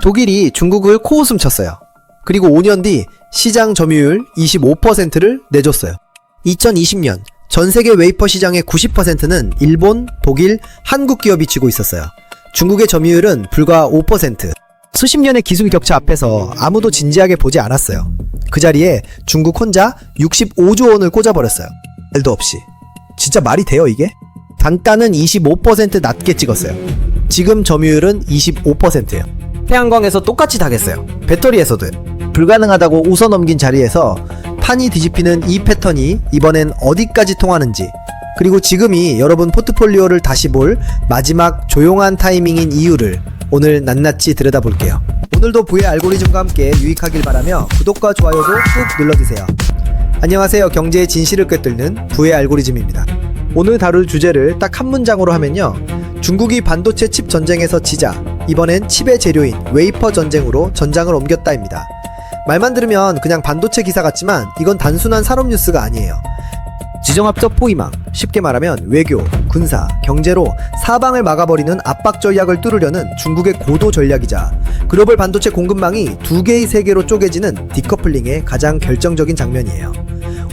독일이 중국을 코웃음 쳤어요. 그리고 5년 뒤 시장 점유율 25%를 내줬어요. 2020년 전 세계 웨이퍼 시장의 90%는 일본, 독일, 한국 기업이 쥐고 있었어요. 중국의 점유율은 불과 5%. 수십 년의 기술 격차 앞에서 아무도 진지하게 보지 않았어요. 그 자리에 중국 혼자 65조 원을 꽂아버렸어요. 말도 없이. 진짜 말이 돼요 이게? 단가는 25% 낮게 찍었어요. 지금 점유율은 25%예요. 태양광에서 똑같이 다겠어요. 배터리에서도. 불가능하다고 웃어넘긴 자리에서 판이 뒤집히는 이 패턴이 이번엔 어디까지 통하는지, 그리고 지금이 여러분 포트폴리오를 다시 볼 마지막 조용한 타이밍인 이유를 오늘 낱낱이 들여다볼게요. 오늘도 부의 알고리즘과 함께 유익하길 바라며 구독과 좋아요도 꾹 눌러주세요. 안녕하세요. 경제의 진실을 꿰뚫는 부의 알고리즘입니다. 오늘 다룰 주제를 딱 한 문장으로 하면요, 중국이 반도체 칩 전쟁에서 지자 이번엔 칩의 재료인 웨이퍼 전쟁으로 전장을 옮겼다입니다. 말만 들으면 그냥 반도체 기사 같지만 이건 단순한 산업 뉴스가 아니에요. 지정학적 포위망, 쉽게 말하면 외교, 군사, 경제로 사방을 막아버리는 압박 전략을 뚫으려는 중국의 고도 전략이자 글로벌 반도체 공급망이 두 개의 세계로 쪼개지는 디커플링의 가장 결정적인 장면이에요.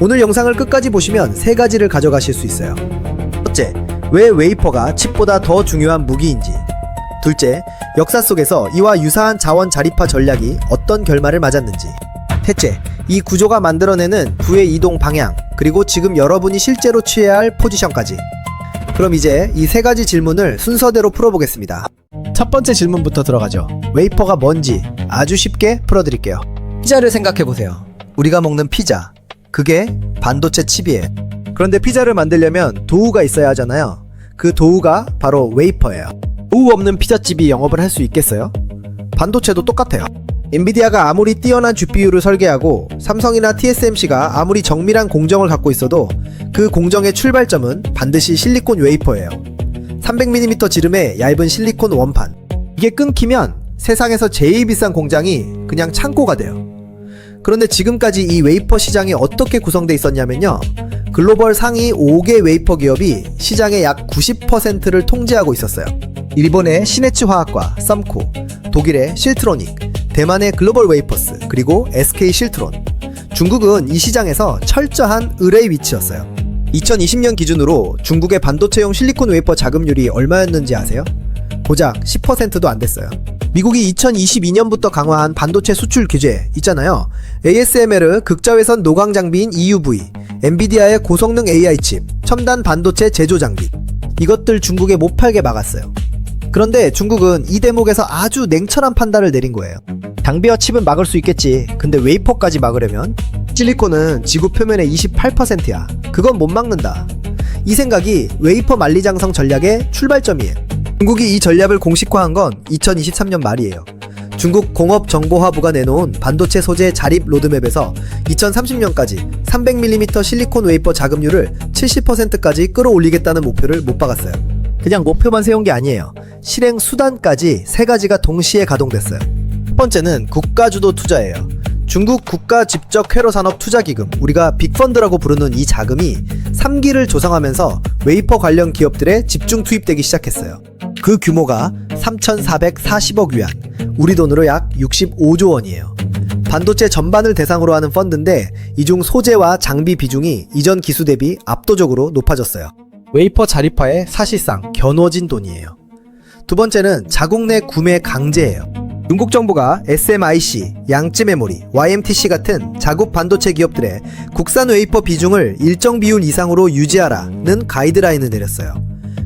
오늘 영상을 끝까지 보시면 세 가지를 가져가실 수 있어요. 첫째, 왜 웨이퍼가 칩보다 더 중요한 무기인지. 둘째, 역사 속에서 이와 유사한 자원 자립화 전략이 어떤 결말을 맞았는지. 셋째, 이 구조가 만들어내는 부의 이동 방향, 그리고 지금 여러분이 실제로 취해야 할 포지션까지. 그럼 이제 이 세 가지 질문을 순서대로 풀어보겠습니다. 첫 번째 질문부터 들어가죠. 웨이퍼가 뭔지 아주 쉽게 풀어드릴게요. 피자를 생각해보세요. 우리가 먹는 피자, 그게 반도체 칩이에요. 그런데 피자를 만들려면 도우가 있어야 하잖아요. 그 도우가 바로 웨이퍼예요. 도우 없는 피자집이 영업을 할 수 있겠어요? 반도체도 똑같아요. 엔비디아가 아무리 뛰어난 GPU를 설계하고 삼성이나 TSMC가 아무리 정밀한 공정을 갖고 있어도 그 공정의 출발점은 반드시 실리콘 웨이퍼예요. 300mm 지름의 얇은 실리콘 원판. 이게 끊기면 세상에서 제일 비싼 공장이 그냥 창고가 돼요. 그런데 지금까지 이 웨이퍼 시장이 어떻게 구성되어 있었냐면요, 글로벌 상위 5개 웨이퍼 기업이 시장의 약 90%를 통제하고 있었어요. 일본의 시네츠 화학과 썸코, 독일의 실트로닉, 대만의 글로벌 웨이퍼스, 그리고 SK 실트론. 중국은 이 시장에서 철저한 을의 위치였어요. 2020년 기준으로 중국의 반도체용 실리콘 웨이퍼 자금률이 얼마였는지 아세요? 고작 10%도 안 됐어요. 미국이 2022년부터 강화한 반도체 수출 규제 있잖아요. ASML 극자외선 노광 장비인 EUV, 엔비디아의 고성능 AI 칩, 첨단 반도체 제조 장비, 이것들 중국에 못 팔게 막았어요. 그런데 중국은 이 대목에서 아주 냉철한 판단을 내린 거예요. 장비와 칩은 막을 수 있겠지. 근데 웨이퍼까지 막으려면 실리콘은 지구 표면의 28%야. 그건 못 막는다. 이 생각이 웨이퍼 만리장성 전략의 출발점이에요. 중국이 이 전략을 공식화한 건 2023년 말이에요. 중국 공업정보화부가 내놓은 반도체 소재 자립 로드맵에서 2030년까지 300mm 실리콘 웨이퍼 자급률을 70%까지 끌어올리겠다는 목표를 못 박았어요. 그냥 목표만 세운 게 아니에요. 실행 수단까지 세 가지가 동시에 가동됐어요. 첫 번째는 국가주도 투자예요. 중국 국가직접회로산업투자기금, 우리가 빅펀드라고 부르는 이 자금이 3기를 조성하면서 웨이퍼 관련 기업들에 집중 투입되기 시작했어요. 그 규모가 3,440억 위안, 우리 돈으로 약 65조 원이에요. 반도체 전반을 대상으로 하는 펀드인데 이 중 소재와 장비 비중이 이전 기수 대비 압도적으로 높아졌어요. 웨이퍼 자립화에 사실상 겨누어진 돈이에요. 두 번째는 자국 내 구매 강제예요. 중국 정부가 SMIC, 양쯔 메모리, YMTC 같은 자국 반도체 기업들의 국산 웨이퍼 비중을 일정 비율 이상으로 유지하라는 가이드라인을 내렸어요.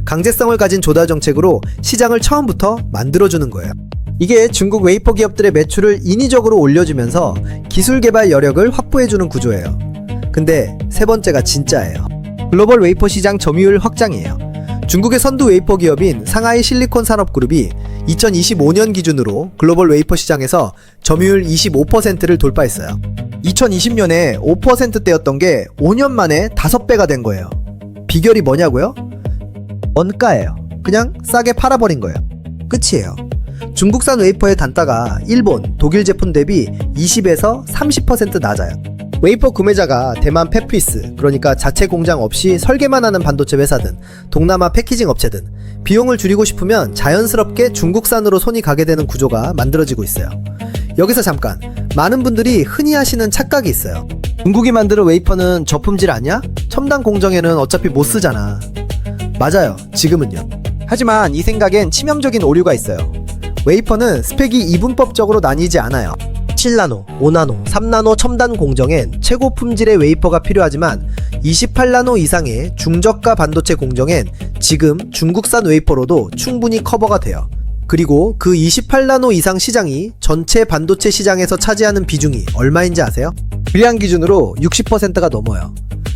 강제성을 가진 조달 정책으로 시장을 처음부터 만들어주는 거예요. 이게 중국 웨이퍼 기업들의 매출을 인위적으로 올려주면서 기술 개발 여력을 확보해주는 구조예요. 근데 세 번째가 진짜예요. 글로벌 웨이퍼 시장 점유율 확장이에요. 중국의 선두 웨이퍼 기업인 상하이 실리콘 산업그룹이 2025년 기준으로 글로벌 웨이퍼 시장에서 점유율 25%를 돌파했어요. 2020년에 5%대였던 게 5년 만에 5배가 된 거예요. 비결이 뭐냐고요? 원가예요. 그냥 싸게 팔아버린 거예요. 끝이에요. 중국산 웨이퍼의 단가가 일본, 독일 제품 대비 20에서 30% 낮아요. 웨이퍼 구매자가 대만 팹피스, 그러니까 자체 공장 없이 설계만 하는 반도체 회사든 동남아 패키징 업체든 비용을 줄이고 싶으면 자연스럽게 중국산으로 손이 가게 되는 구조가 만들어지고 있어요. 여기서 잠깐, 많은 분들이 흔히 하시는 착각이 있어요. 중국이 만드는 웨이퍼는 저품질 아니야? 첨단 공정에는 어차피 못 쓰잖아. 맞아요, 지금은요. 하지만 이 생각엔 치명적인 오류가 있어요. 웨이퍼는 스펙이 이분법적으로 나뉘지 않아요. 7나노, 5나노, 3나노 첨단 공정엔 최고 품질의 웨이퍼가 필요하지만 28나노 이상의 중저가 반도체 공정엔 지금 중국산 웨이퍼로도 충분히 커버가 돼요. 그리고 그 28나노 이상 시장이 전체 반도체 시장에서 차지하는 비중이 얼마인지 아세요? 불량 기준으로 60%가 넘어요.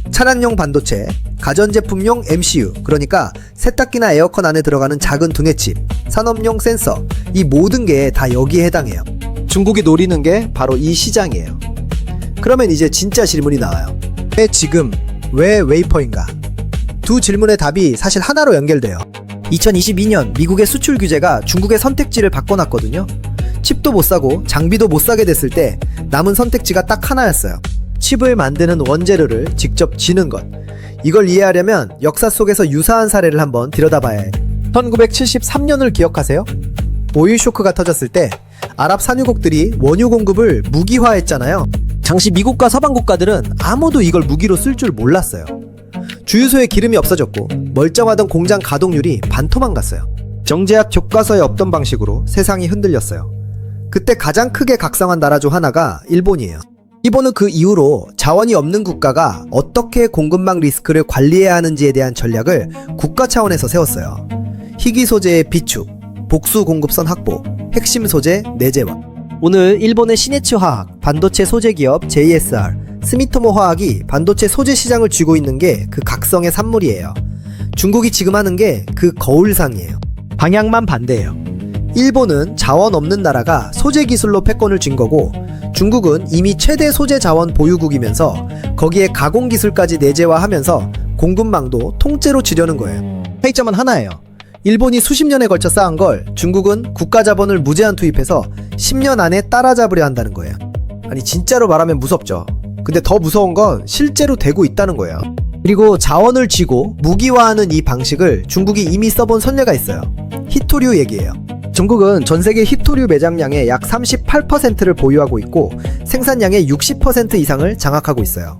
차량용 반도체, 가전제품용 MCU, 그러니까 세탁기나 에어컨 안에 들어가는 작은 두뇌 칩, 산업용 센서, 이 모든 게 다 여기에 해당해요. 중국이 노리는 게 바로 이 시장이에요. 그러면 이제 진짜 질문이 나와요. 왜 지금, 왜 웨이퍼인가? 두 질문의 답이 사실 하나로 연결돼요. 2022년 미국의 수출 규제가 중국의 선택지를 바꿔놨거든요. 칩도 못 사고 장비도 못 사게 됐을 때 남은 선택지가 딱 하나였어요. 칩을 만드는 원재료를 직접 지는 것. 이걸 이해하려면 역사 속에서 유사한 사례를 한번 들여다봐야 해요. 1973년을 기억하세요? 오일 쇼크가 터졌을 때 아랍 산유국들이 원유 공급을 무기화했잖아요. 당시 미국과 서방 국가들은 아무도 이걸 무기로 쓸 줄 몰랐어요. 주유소에 기름이 없어졌고 멀쩡하던 공장 가동률이 반토막 났어요. 정제약 교과서에 없던 방식으로 세상이 흔들렸어요. 그때 가장 크게 각성한 나라 중 하나가 일본이에요. 일본은 그 이후로 자원이 없는 국가가 어떻게 공급망 리스크를 관리해야 하는지에 대한 전략을 국가 차원에서 세웠어요. 희귀 소재의 비축, 복수 공급선 확보, 핵심 소재 내재화. 오늘 일본의 시네츠 화학, 반도체 소재 기업 JSR, 스미토모 화학이 반도체 소재 시장을 쥐고 있는 게 그 각성의 산물이에요. 중국이 지금 하는 게 그 거울상이에요. 방향만 반대예요. 일본은 자원 없는 나라가 소재 기술로 패권을 쥔 거고, 중국은 이미 최대 소재 자원 보유국이면서 거기에 가공 기술까지 내재화하면서 공급망도 통째로 쥐려는 거예요. 차이점은 하나예요. 일본이 수십 년에 걸쳐 쌓은 걸 중국은 국가 자본을 무제한 투입해서 10년 안에 따라잡으려 한다는 거예요. 아니 진짜로 말하면 무섭죠. 근데 더 무서운 건 실제로 되고 있다는 거예요. 그리고 자원을 쥐고 무기화하는 이 방식을 중국이 이미 써본 선례가 있어요. 히토류 얘기예요. 중국은 전세계 히토류 매장량의 약 38%를 보유하고 있고 생산량의 60% 이상을 장악하고 있어요.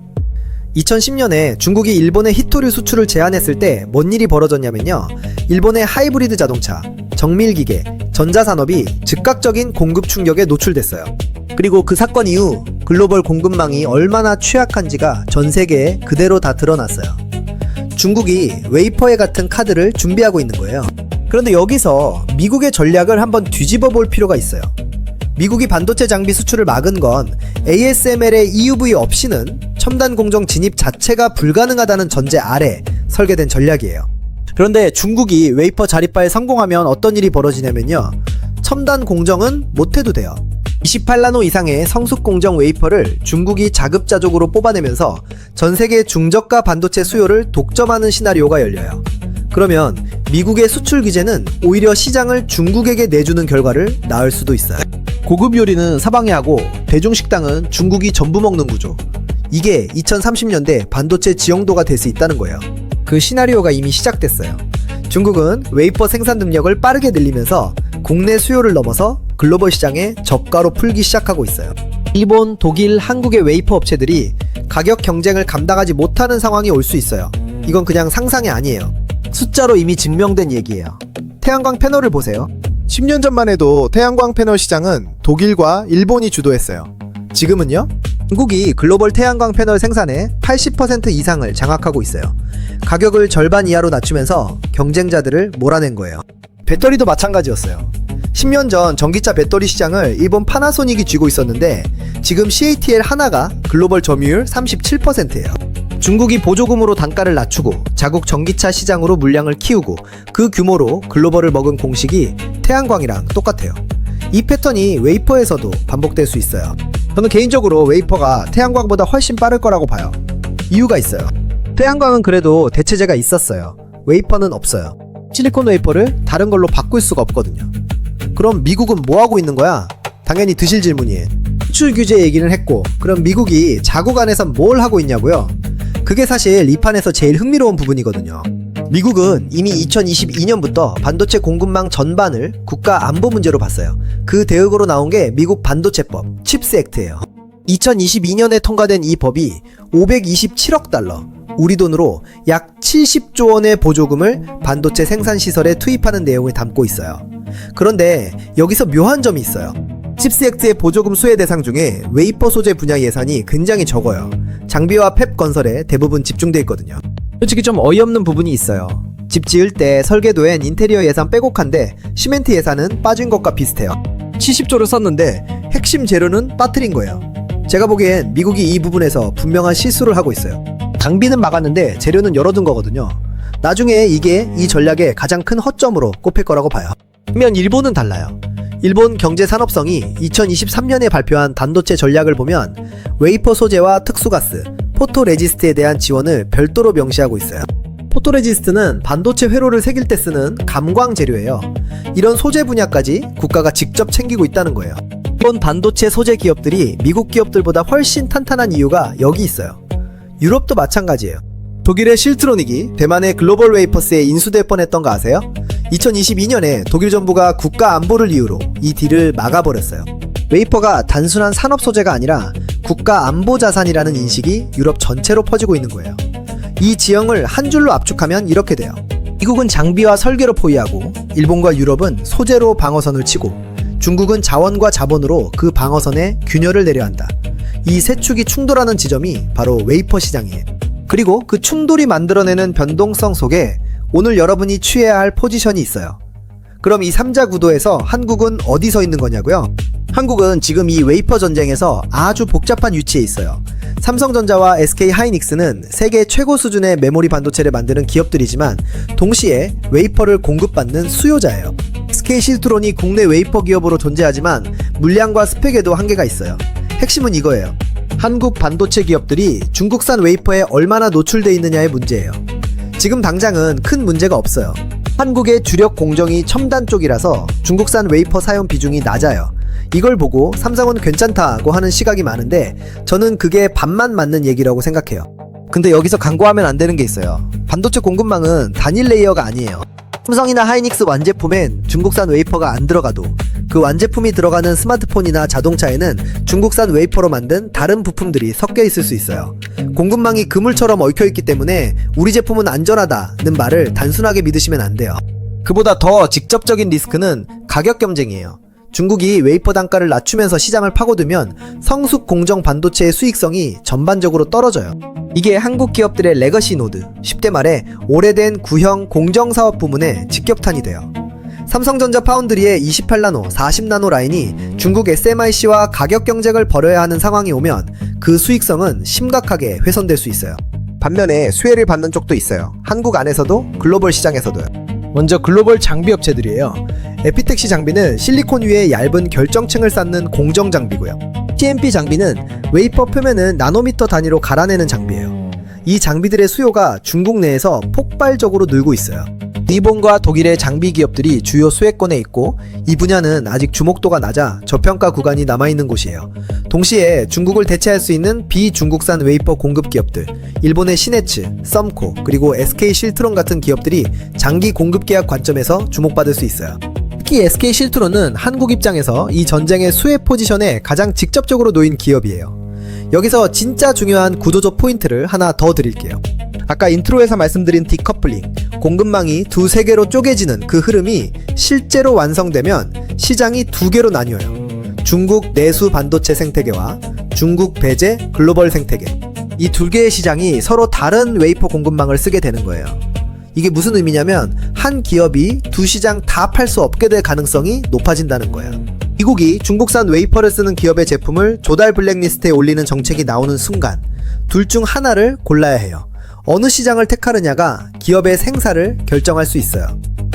2010년에 중국이 일본의 히토류 수출을 제한했을 때 뭔 일이 벌어졌냐면요. 일본의 하이브리드 자동차, 정밀기계, 전자산업이 즉각적인 공급 충격에 노출됐어요. 그리고 그 사건 이후 글로벌 공급망이 얼마나 취약한지가 전 세계에 그대로 다 드러났어요. 중국이 웨이퍼에 같은 카드를 준비하고 있는 거예요. 그런데 여기서 미국의 전략을 한번 뒤집어 볼 필요가 있어요. 미국이 반도체 장비 수출을 막은 건 ASML의 EUV 없이는 첨단 공정 진입 자체가 불가능하다는 전제 아래 설계된 전략이에요. 그런데 중국이 웨이퍼 자립화에 성공하면 어떤 일이 벌어지냐면요. 첨단 공정은 못해도 돼요. 28나노 이상의 성숙 공정 웨이퍼를 중국이 자급자족으로 뽑아내면서 전세계 중저가 반도체 수요를 독점하는 시나리오가 열려요. 그러면 미국의 수출 규제는 오히려 시장을 중국에게 내주는 결과를 낳을 수도 있어요. 고급 요리는 서방이 하고 대중식당은 중국이 전부 먹는 구조. 이게 2030년대 반도체 지형도가 될 수 있다는 거예요. 그 시나리오가 이미 시작됐어요. 중국은 웨이퍼 생산 능력을 빠르게 늘리면서 국내 수요를 넘어서 글로벌 시장에 저가로 풀기 시작하고 있어요. 일본, 독일, 한국의 웨이퍼 업체들이 가격 경쟁을 감당하지 못하는 상황이 올 수 있어요. 이건 그냥 상상이 아니에요. 숫자로 이미 증명된 얘기예요. 태양광 패널을 보세요. 10년 전만 해도 태양광 패널 시장은 독일과 일본이 주도했어요. 지금은요? 중국이 글로벌 태양광 패널 생산의 80% 이상을 장악하고 있어요. 가격을 절반 이하로 낮추면서 경쟁자들을 몰아낸 거예요. 배터리도 마찬가지였어요. 10년 전 전기차 배터리 시장을 일본 파나소닉이 쥐고 있었는데 지금 CATL 하나가 글로벌 점유율 37%예요. 중국이 보조금으로 단가를 낮추고 자국 전기차 시장으로 물량을 키우고 그 규모로 글로벌을 먹은 공식이 태양광이랑 똑같아요. 이 패턴이 웨이퍼에서도 반복될 수 있어요. 저는 개인적으로 웨이퍼가 태양광보다 훨씬 빠를 거라고 봐요. 이유가 있어요. 태양광은 그래도 대체제가 있었어요. 웨이퍼는 없어요. 실리콘 웨이퍼를 다른 걸로 바꿀 수가 없거든요. 그럼 미국은 뭐 하고 있는 거야? 당연히 드실 질문이에요. 수출 규제 얘기는 했고 그럼 미국이 자국 안에서 뭘 하고 있냐고요? 그게 사실 이 판에서 제일 흥미로운 부분이거든요. 미국은 이미 2022년부터 반도체 공급망 전반을 국가 안보 문제로 봤어요. 그 대응으로 나온 게 미국 반도체법, 칩스 액트예요. 2022년에 통과된 이 법이 527억 달러, 우리 돈으로 약 70조 원의 보조금을 반도체 생산 시설에 투입하는 내용을 담고 있어요. 그런데 여기서 묘한 점이 있어요. 칩스 액트의 보조금 수혜 대상 중에 웨이퍼 소재 분야 예산이 굉장히 적어요. 장비와 팹 건설에 대부분 집중돼 있거든요. 솔직히 좀 어이없는 부분이 있어요. 집 지을 때 설계도엔 인테리어 예산 빼곡한데 시멘트 예산은 빠진 것과 비슷해요. 70조를 썼는데 핵심 재료는 빠뜨린 거예요. 제가 보기엔 미국이 이 부분에서 분명한 실수를 하고 있어요. 장비는 막았는데 재료는 열어둔 거거든요. 나중에 이게 이 전략의 가장 큰 허점으로 꼽힐 거라고 봐요. 반면 일본은 달라요. 일본 경제산업성이 2023년에 발표한 반도체 전략을 보면 웨이퍼 소재와 특수가스, 포토레지스트에 대한 지원을 별도로 명시하고 있어요. 포토레지스트는 반도체 회로를 새길 때 쓰는 감광 재료예요. 이런 소재 분야까지 국가가 직접 챙기고 있다는 거예요. 일본 반도체 소재 기업들이 미국 기업들보다 훨씬 탄탄한 이유가 여기 있어요. 유럽도 마찬가지예요. 독일의 실트로닉이 대만의 글로벌 웨이퍼스에 인수될 뻔했던 거 아세요? 2022년에 독일 정부가 국가 안보를 이유로 이 딜을 막아버렸어요. 웨이퍼가 단순한 산업 소재가 아니라 국가 안보 자산이라는 인식이 유럽 전체로 퍼지고 있는 거예요. 이 지형을 한 줄로 압축하면 이렇게 돼요. 미국은 장비와 설계로 포위하고 일본과 유럽은 소재로 방어선을 치고 중국은 자원과 자본으로 그 방어선에 균열을 내려 한다. 이 세 축이 충돌하는 지점이 바로 웨이퍼 시장이에요. 그리고 그 충돌이 만들어내는 변동성 속에 오늘 여러분이 취해야 할 포지션이 있어요. 그럼 이 3자 구도에서 한국은 어디 서 있는 거냐고요? 한국은 지금 이 웨이퍼 전쟁에서 아주 복잡한 위치에 있어요. 삼성전자와 SK하이닉스는 세계 최고 수준의 메모리 반도체를 만드는 기업들이지만 동시에 웨이퍼를 공급받는 수요자예요. SK실트론이 국내 웨이퍼 기업으로 존재하지만 물량과 스펙에도 한계가 있어요. 핵심은 이거예요. 한국 반도체 기업들이 중국산 웨이퍼에 얼마나 노출되어 있느냐의 문제예요. 지금 당장은 큰 문제가 없어요. 한국의 주력 공정이 첨단 쪽이라서 중국산 웨이퍼 사용 비중이 낮아요. 이걸 보고 삼성은 괜찮다고 하는 시각이 많은데 저는 그게 반만 맞는 얘기라고 생각해요. 근데 여기서 간과하면 안 되는 게 있어요. 반도체 공급망은 단일 레이어가 아니에요. 삼성이나 하이닉스 완제품엔 중국산 웨이퍼가 안 들어가도 그 완제품이 들어가는 스마트폰이나 자동차에는 중국산 웨이퍼로 만든 다른 부품들이 섞여 있을 수 있어요. 공급망이 그물처럼 얽혀있기 때문에 우리 제품은 안전하다는 말을 단순하게 믿으시면 안 돼요. 그보다 더 직접적인 리스크는 가격 경쟁이에요. 중국이 웨이퍼 단가를 낮추면서 시장을 파고들면 성숙 공정 반도체의 수익성이 전반적으로 떨어져요. 이게 한국 기업들의 레거시 노드, 쉽게 말해 오래된 구형 공정사업 부문에 직격탄이 돼요. 삼성전자 파운드리의 28나노, 40나노 라인이 중국 SMIC와 가격 경쟁을 벌여야 하는 상황이 오면 그 수익성은 심각하게 훼손될 수 있어요. 반면에 수혜를 받는 쪽도 있어요. 한국 안에서도 글로벌 시장에서도요. 먼저 글로벌 장비 업체들이에요. 에피텍시 장비는 실리콘 위에 얇은 결정층을 쌓는 공정 장비고요. TMP 장비는 웨이퍼 표면을 나노미터 단위로 갈아내는 장비예요. 이 장비들의 수요가 중국 내에서 폭발적으로 늘고 있어요. 일본과 독일의 장비 기업들이 주요 수혜권에 있고 이 분야는 아직 주목도가 낮아 저평가 구간이 남아있는 곳이에요. 동시에 중국을 대체할 수 있는 비중국산 웨이퍼 공급 기업들, 일본의 시네츠, 썸코, 그리고 SK실트론 같은 기업들이 장기 공급 계약 관점에서 주목받을 수 있어요. 특히 SK실트론은 한국 입장에서 이 전쟁의 수혜 포지션에 가장 직접적으로 놓인 기업이에요. 여기서 진짜 중요한 구조적 포인트를 하나 더 드릴게요. 아까 인트로에서 말씀드린 디커플링, 공급망이 두세 개로 쪼개지는 그 흐름이 실제로 완성되면 시장이 두 개로 나뉘어요. 중국 내수 반도체 생태계와 중국 배제 글로벌 생태계. 이 두 개의 시장이 서로 다른 웨이퍼 공급망을 쓰게 되는 거예요. 이게 무슨 의미냐면 한 기업이 두 시장 다 팔 수 없게 될 가능성이 높아진다는 거예요. 미국이 중국산 웨이퍼를 쓰는 기업의 제품을 조달 블랙리스트에 올리는 정책이 나오는 순간 둘 중 하나를 골라야 해요. 어느 시장을 택하느냐가 기업의 생사를 결정할 수 있어요.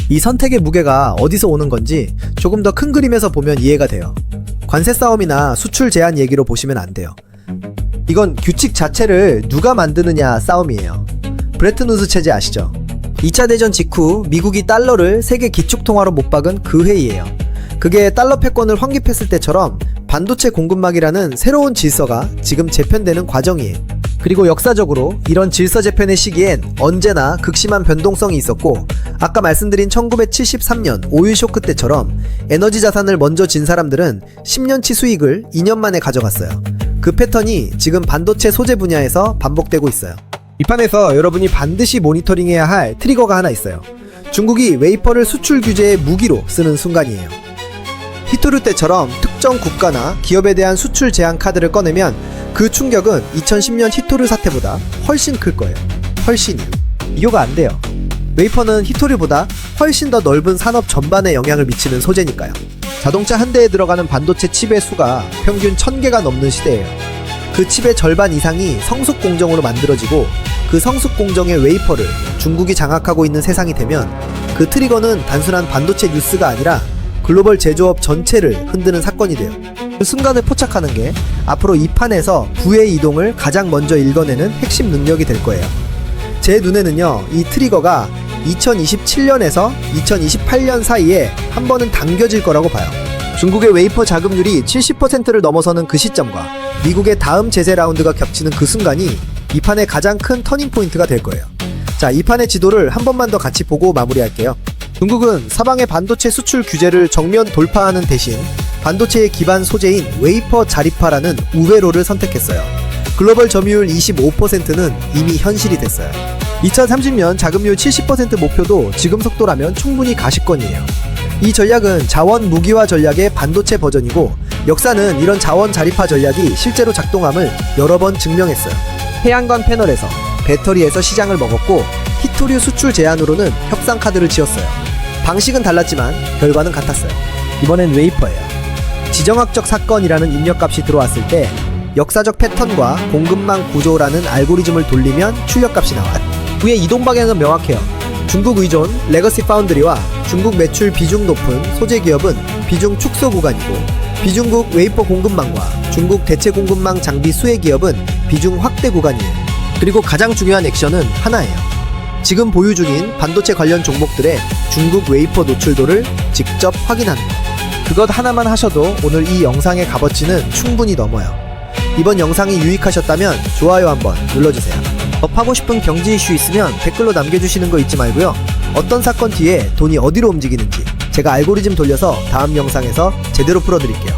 이 선택의 무게가 어디서 오는 건지 조금 더 큰 그림에서 보면 이해가 돼요. 관세 싸움이나 수출 제한 얘기로 보시면 안 돼요. 이건 규칙 자체를 누가 만드느냐 싸움이에요. 브레튼 우드 체제 아시죠? 2차 대전 직후 미국이 달러를 세계 기축통화로 못 박은 그 해이에요. 그게 달러 패권을 확립했을 때처럼 반도체 공급망이라는 새로운 질서가 지금 재편되는 과정이에요. 그리고 역사적으로 이런 질서 재편의 시기엔 언제나 극심한 변동성이 있었고, 아까 말씀드린 1973년 오일 쇼크 때처럼 에너지 자산을 먼저 진 사람들은 10년치 수익을 2년 만에 가져갔어요. 그 패턴이 지금 반도체 소재 분야에서 반복되고 있어요. 이 판에서 여러분이 반드시 모니터링해야 할 트리거가 하나 있어요. 중국이 웨이퍼를 수출 규제의 무기로 쓰는 순간이에요. 히토류 때처럼 특정 국가나 기업에 대한 수출 제한 카드를 꺼내면 그 충격은 2010년 히토류 사태보다 훨씬 클 거예요. 훨씬이요. 비교가 안 돼요. 웨이퍼는 히토류보다 훨씬 더 넓은 산업 전반에 영향을 미치는 소재니까요. 자동차 한 대에 들어가는 반도체 칩의 수가 평균 1000개가 넘는 시대예요. 그 칩의 절반 이상이 성숙 공정으로 만들어지고, 그 성숙 공정의 웨이퍼를 중국이 장악하고 있는 세상이 되면 그 트리거는 단순한 반도체 뉴스가 아니라 글로벌 제조업 전체를 흔드는 사건이 돼요. 그 순간을 포착하는 게 앞으로 이 판에서 부의 이동을 가장 먼저 읽어내는 핵심 능력이 될 거예요. 제 눈에는요, 이 트리거가 2027년에서 2028년 사이에 한 번은 당겨질 거라고 봐요. 중국의 웨이퍼 자금률이 70%를 넘어서는 그 시점과 미국의 다음 제재 라운드가 겹치는 그 순간이 이 판의 가장 큰 터닝 포인트가 될 거예요. 자, 이 판의 지도를 한 번만 더 같이 보고 마무리할게요. 중국은 사방의 반도체 수출 규제를 정면 돌파하는 대신 반도체의 기반 소재인 웨이퍼 자립화라는 우회로를 선택했어요. 글로벌 점유율 25%는 이미 현실이 됐어요. 2030년 자금률 70% 목표도 지금 속도라면 충분히 가시권이에요. 이 전략은 자원 무기화 전략의 반도체 버전이고, 역사는 이런 자원 자립화 전략이 실제로 작동함을 여러 번 증명했어요. 태양광 패널에서, 배터리에서 시장을 먹었고, 히토류 수출 제한으로는 협상 카드를 지었어요. 방식은 달랐지만 결과는 같았어요. 이번엔 웨이퍼예요. 지정학적 사건이라는 입력값이 들어왔을 때 역사적 패턴과 공급망 구조라는 알고리즘을 돌리면 출력값이 나와요. 그의 이동 방향은 명확해요. 중국 의존 레거시 파운드리와 중국 매출 비중 높은 소재 기업은 비중 축소 구간이고, 비중국 웨이퍼 공급망과 중국 대체 공급망 장비 수혜 기업은 비중 확대 구간이에요. 그리고 가장 중요한 액션은 하나예요. 지금 보유 중인 반도체 관련 종목들의 중국 웨이퍼 노출도를 직접 확인하는 것. 그것 하나만 하셔도 오늘 이 영상의 값어치는 충분히 넘어요. 이번 영상이 유익하셨다면 좋아요 한번 눌러주세요. 더 파고 싶은 경제 이슈 있으면 댓글로 남겨주시는 거 잊지 말고요. 어떤 사건 뒤에 돈이 어디로 움직이는지 제가 알고리즘 돌려서 다음 영상에서 제대로 풀어드릴게요.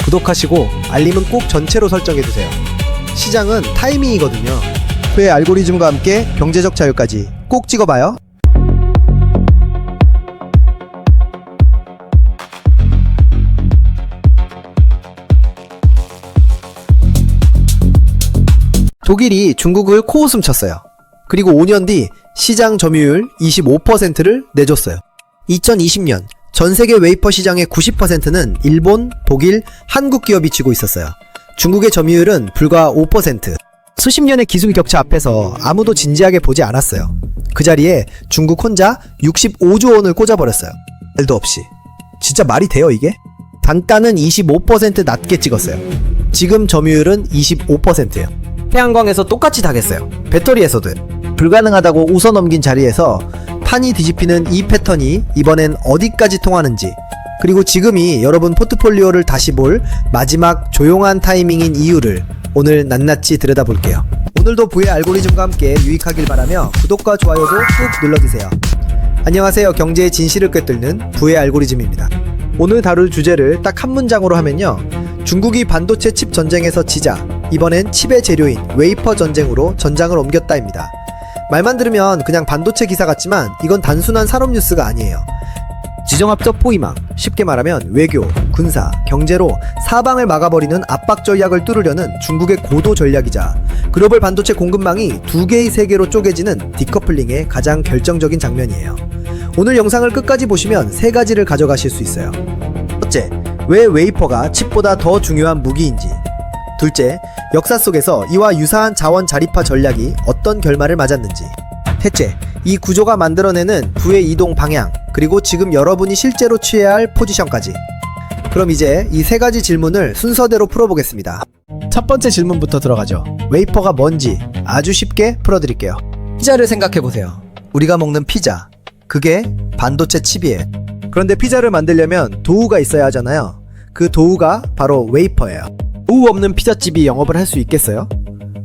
구독하시고 알림은 꼭 전체로 설정해두세요. 시장은 타이밍이거든요. 그 알고리즘과 함께 경제적 자유까지 꼭 찍어봐요. 독일이 중국을 코웃음 쳤어요. 그리고 5년 뒤 시장 점유율 25%를 내줬어요. 2020년 전 세계 웨이퍼 시장의 90%는 일본, 독일, 한국 기업이 쥐고 있었어요. 중국의 점유율은 불과 5%. 수십 년의 기술 격차 앞에서 아무도 진지하게 보지 않았어요. 그 자리에 중국 혼자 65조 원을 꽂아버렸어요. 말도 없이. 진짜 말이 돼요 이게? 단가는 25% 낮게 찍었어요. 지금 점유율은 25%예요. 태양광에서 똑같이 당했어요. 배터리에서도요. 불가능하다고 웃어넘긴 자리에서 판이 뒤집히는 이 패턴이 이번엔 어디까지 통하는지, 그리고 지금이 여러분 포트폴리오를 다시 볼 마지막 조용한 타이밍인 이유를 오늘 낱낱이 들여다볼게요. 오늘도 부의 알고리즘과 함께 유익하길 바라며 구독과 좋아요도 꾹 눌러주세요. 안녕하세요. 경제의 진실을 꿰뚫는 부의 알고리즘입니다. 오늘 다룰 주제를 딱 한 문장으로 하면요, 중국이 반도체 칩 전쟁에서 지자 이번엔 칩의 재료인 웨이퍼 전쟁으로 전장을 옮겼다입니다. 말만 들으면 그냥 반도체 기사 같지만 이건 단순한 산업 뉴스가 아니에요. 지정학적 포위망, 쉽게 말하면 외교, 군사, 경제로 사방을 막아버리는 압박 전략을 뚫으려는 중국의 고도 전략이자 글로벌 반도체 공급망이 두 개의 세계로 쪼개지는 디커플링의 가장 결정적인 장면이에요. 오늘 영상을 끝까지 보시면 세 가지를 가져가실 수 있어요. 첫째, 왜 웨이퍼가 칩보다 더 중요한 무기인지. 둘째, 역사 속에서 이와 유사한 자원 자립화 전략이 어떤 결말을 맞았는지. 셋째, 이 구조가 만들어내는 부의 이동 방향, 그리고 지금 여러분이 실제로 취해야 할 포지션까지. 그럼 이제 이 세 가지 질문을 순서대로 풀어보겠습니다. 첫 번째 질문부터 들어가죠. 웨이퍼가 뭔지 아주 쉽게 풀어드릴게요. 피자를 생각해보세요. 우리가 먹는 피자, 그게 반도체 칩이에요. 그런데 피자를 만들려면 도우가 있어야 하잖아요. 그 도우가 바로 웨이퍼예요. 도우 없는 피자집이 영업을 할 수 있겠어요?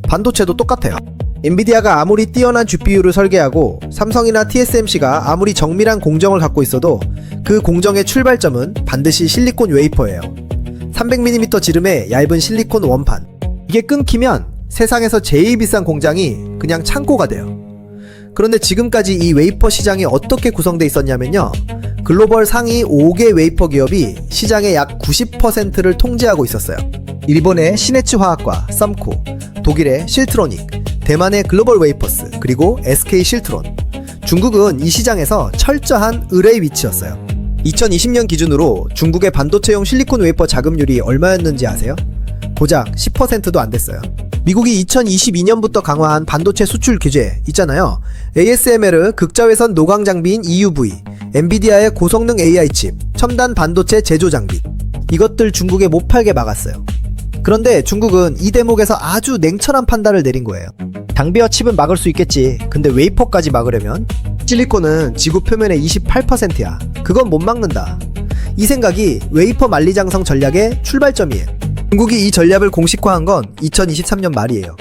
반도체도 똑같아요. 엔비디아가 아무리 뛰어난 GPU를 설계하고 삼성이나 TSMC가 아무리 정밀한 공정을 갖고 있어도 그 공정의 출발점은 반드시 실리콘 웨이퍼예요. 300mm 지름의 얇은 실리콘 원판. 이게 끊기면 세상에서 제일 비싼 공장이 그냥 창고가 돼요. 그런데 지금까지 이 웨이퍼 시장이 어떻게 구성되어 있었냐면요. 글로벌 상위 5개 웨이퍼 기업이 시장의 약 90%를 통제하고 있었어요. 일본의 시네츠 화학과 썸코, 독일의 실트로닉, 대만의 글로벌 웨이퍼스, 그리고 SK 실트론. 중국은 이 시장에서 철저한 을의 위치였어요. 2020년 기준으로 중국의 반도체용 실리콘 웨이퍼 자금률이 얼마였는지 아세요? 고작 10%도 안 됐어요. 미국이 2022년부터 강화한 반도체 수출 규제 있잖아요. ASML 극자외선 노광 장비인 EUV, 엔비디아의 고성능 AI 칩, 첨단 반도체 제조 장비. 이것들 중국에 못 팔게 막았어요. 그런데 중국은 이 대목에서 아주 냉철한 판단을 내린 거예요. 장비와 칩은 막을 수 있겠지. 근데 웨이퍼까지 막으려면 실리콘은 지구 표면의 28%야. 그건 못 막는다. 이 생각이 웨이퍼 만리장성 전략의 출발점이에요. 중국이 이 전략을 공식화한 건 2023년 말이에요.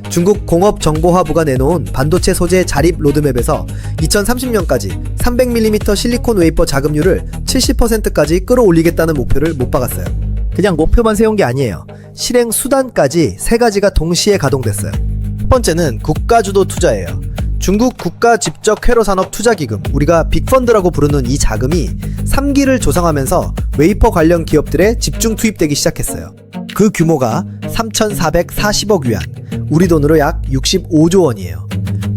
중국 공업정보화부가 내놓은 반도체 소재 자립 로드맵에서 2030년까지 300mm 실리콘 웨이퍼 자급률을 70%까지 끌어올리겠다는 목표를 못 박았어요. 그냥 목표만 세운 게 아니에요. 실행 수단까지 세 가지가 동시에 가동됐어요. 첫 번째는 국가주도 투자예요. 중국 국가 직접 회로산업 투자기금, 우리가 빅펀드라고 부르는 이 자금이 3기를 조성하면서 웨이퍼 관련 기업들에 집중 투입되기 시작했어요. 그 규모가 3,440억 위안, 우리 돈으로 약 65조 원이에요.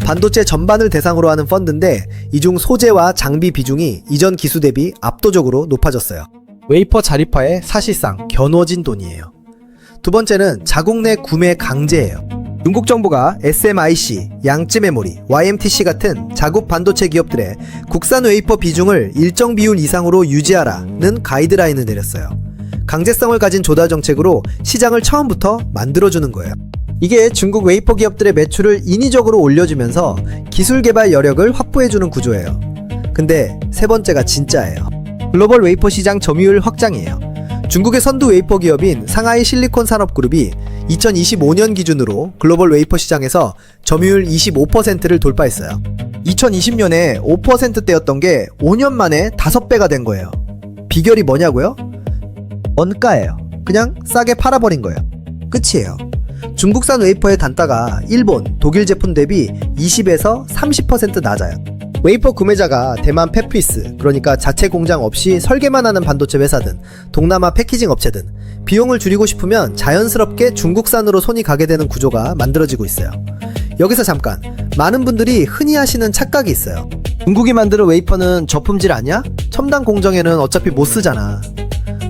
반도체 전반을 대상으로 하는 펀드인데 이 중 소재와 장비 비중이 이전 기수 대비 압도적으로 높아졌어요. 웨이퍼 자립화에 사실상 겨누어진 돈이에요. 두 번째는 자국 내 구매 강제예요. 중국 정부가 SMIC, 양쯔메모리, YMTC 같은 자국 반도체 기업들의 국산 웨이퍼 비중을 일정 비율 이상으로 유지하라는 가이드라인을 내렸어요. 강제성을 가진 조달 정책으로 시장을 처음부터 만들어주는 거예요. 이게 중국 웨이퍼 기업들의 매출을 인위적으로 올려주면서 기술 개발 여력을 확보해주는 구조예요. 근데 세 번째가 진짜예요. 글로벌 웨이퍼 시장 점유율 확장이에요. 중국의 선두 웨이퍼 기업인 상하이 실리콘 산업그룹이 2025년 기준으로 글로벌 웨이퍼 시장에서 점유율 25%를 돌파했어요. 2020년에 5%대였던 게 5년 만에 5배가 된 거예요. 비결이 뭐냐고요? 원가예요. 그냥 싸게 팔아버린 거예요. 끝이에요. 중국산 웨이퍼의 단가가 일본, 독일 제품 대비 20에서 30% 낮아요. 웨이퍼 구매자가 대만 펫피스, 그러니까 자체 공장 없이 설계만 하는 반도체 회사든 동남아 패키징 업체든 비용을 줄이고 싶으면 자연스럽게 중국산으로 손이 가게 되는 구조가 만들어지고 있어요. 여기서 잠깐, 많은 분들이 흔히 하시는 착각이 있어요. 중국이 만드는 웨이퍼는 저품질 아니야? 첨단 공정에는 어차피 못 쓰잖아.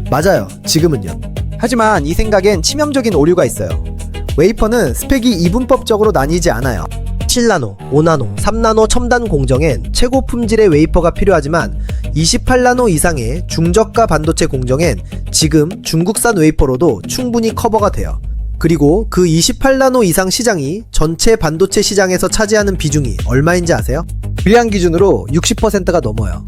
맞아요, 지금은요. 하지만 이 생각엔 치명적인 오류가 있어요. 웨이퍼는 스펙이 이분법적으로 나뉘지 않아요. 7나노, 5나노, 3나노 첨단 공정엔 최고 품질의 웨이퍼가 필요하지만 28나노 이상의 중저가 반도체 공정엔 지금 중국산 웨이퍼로도 충분히 커버가 돼요. 그리고 그 28나노 이상 시장이 전체 반도체 시장에서 차지하는 비중이 얼마인지 아세요? 불량 기준으로 60%가 넘어요.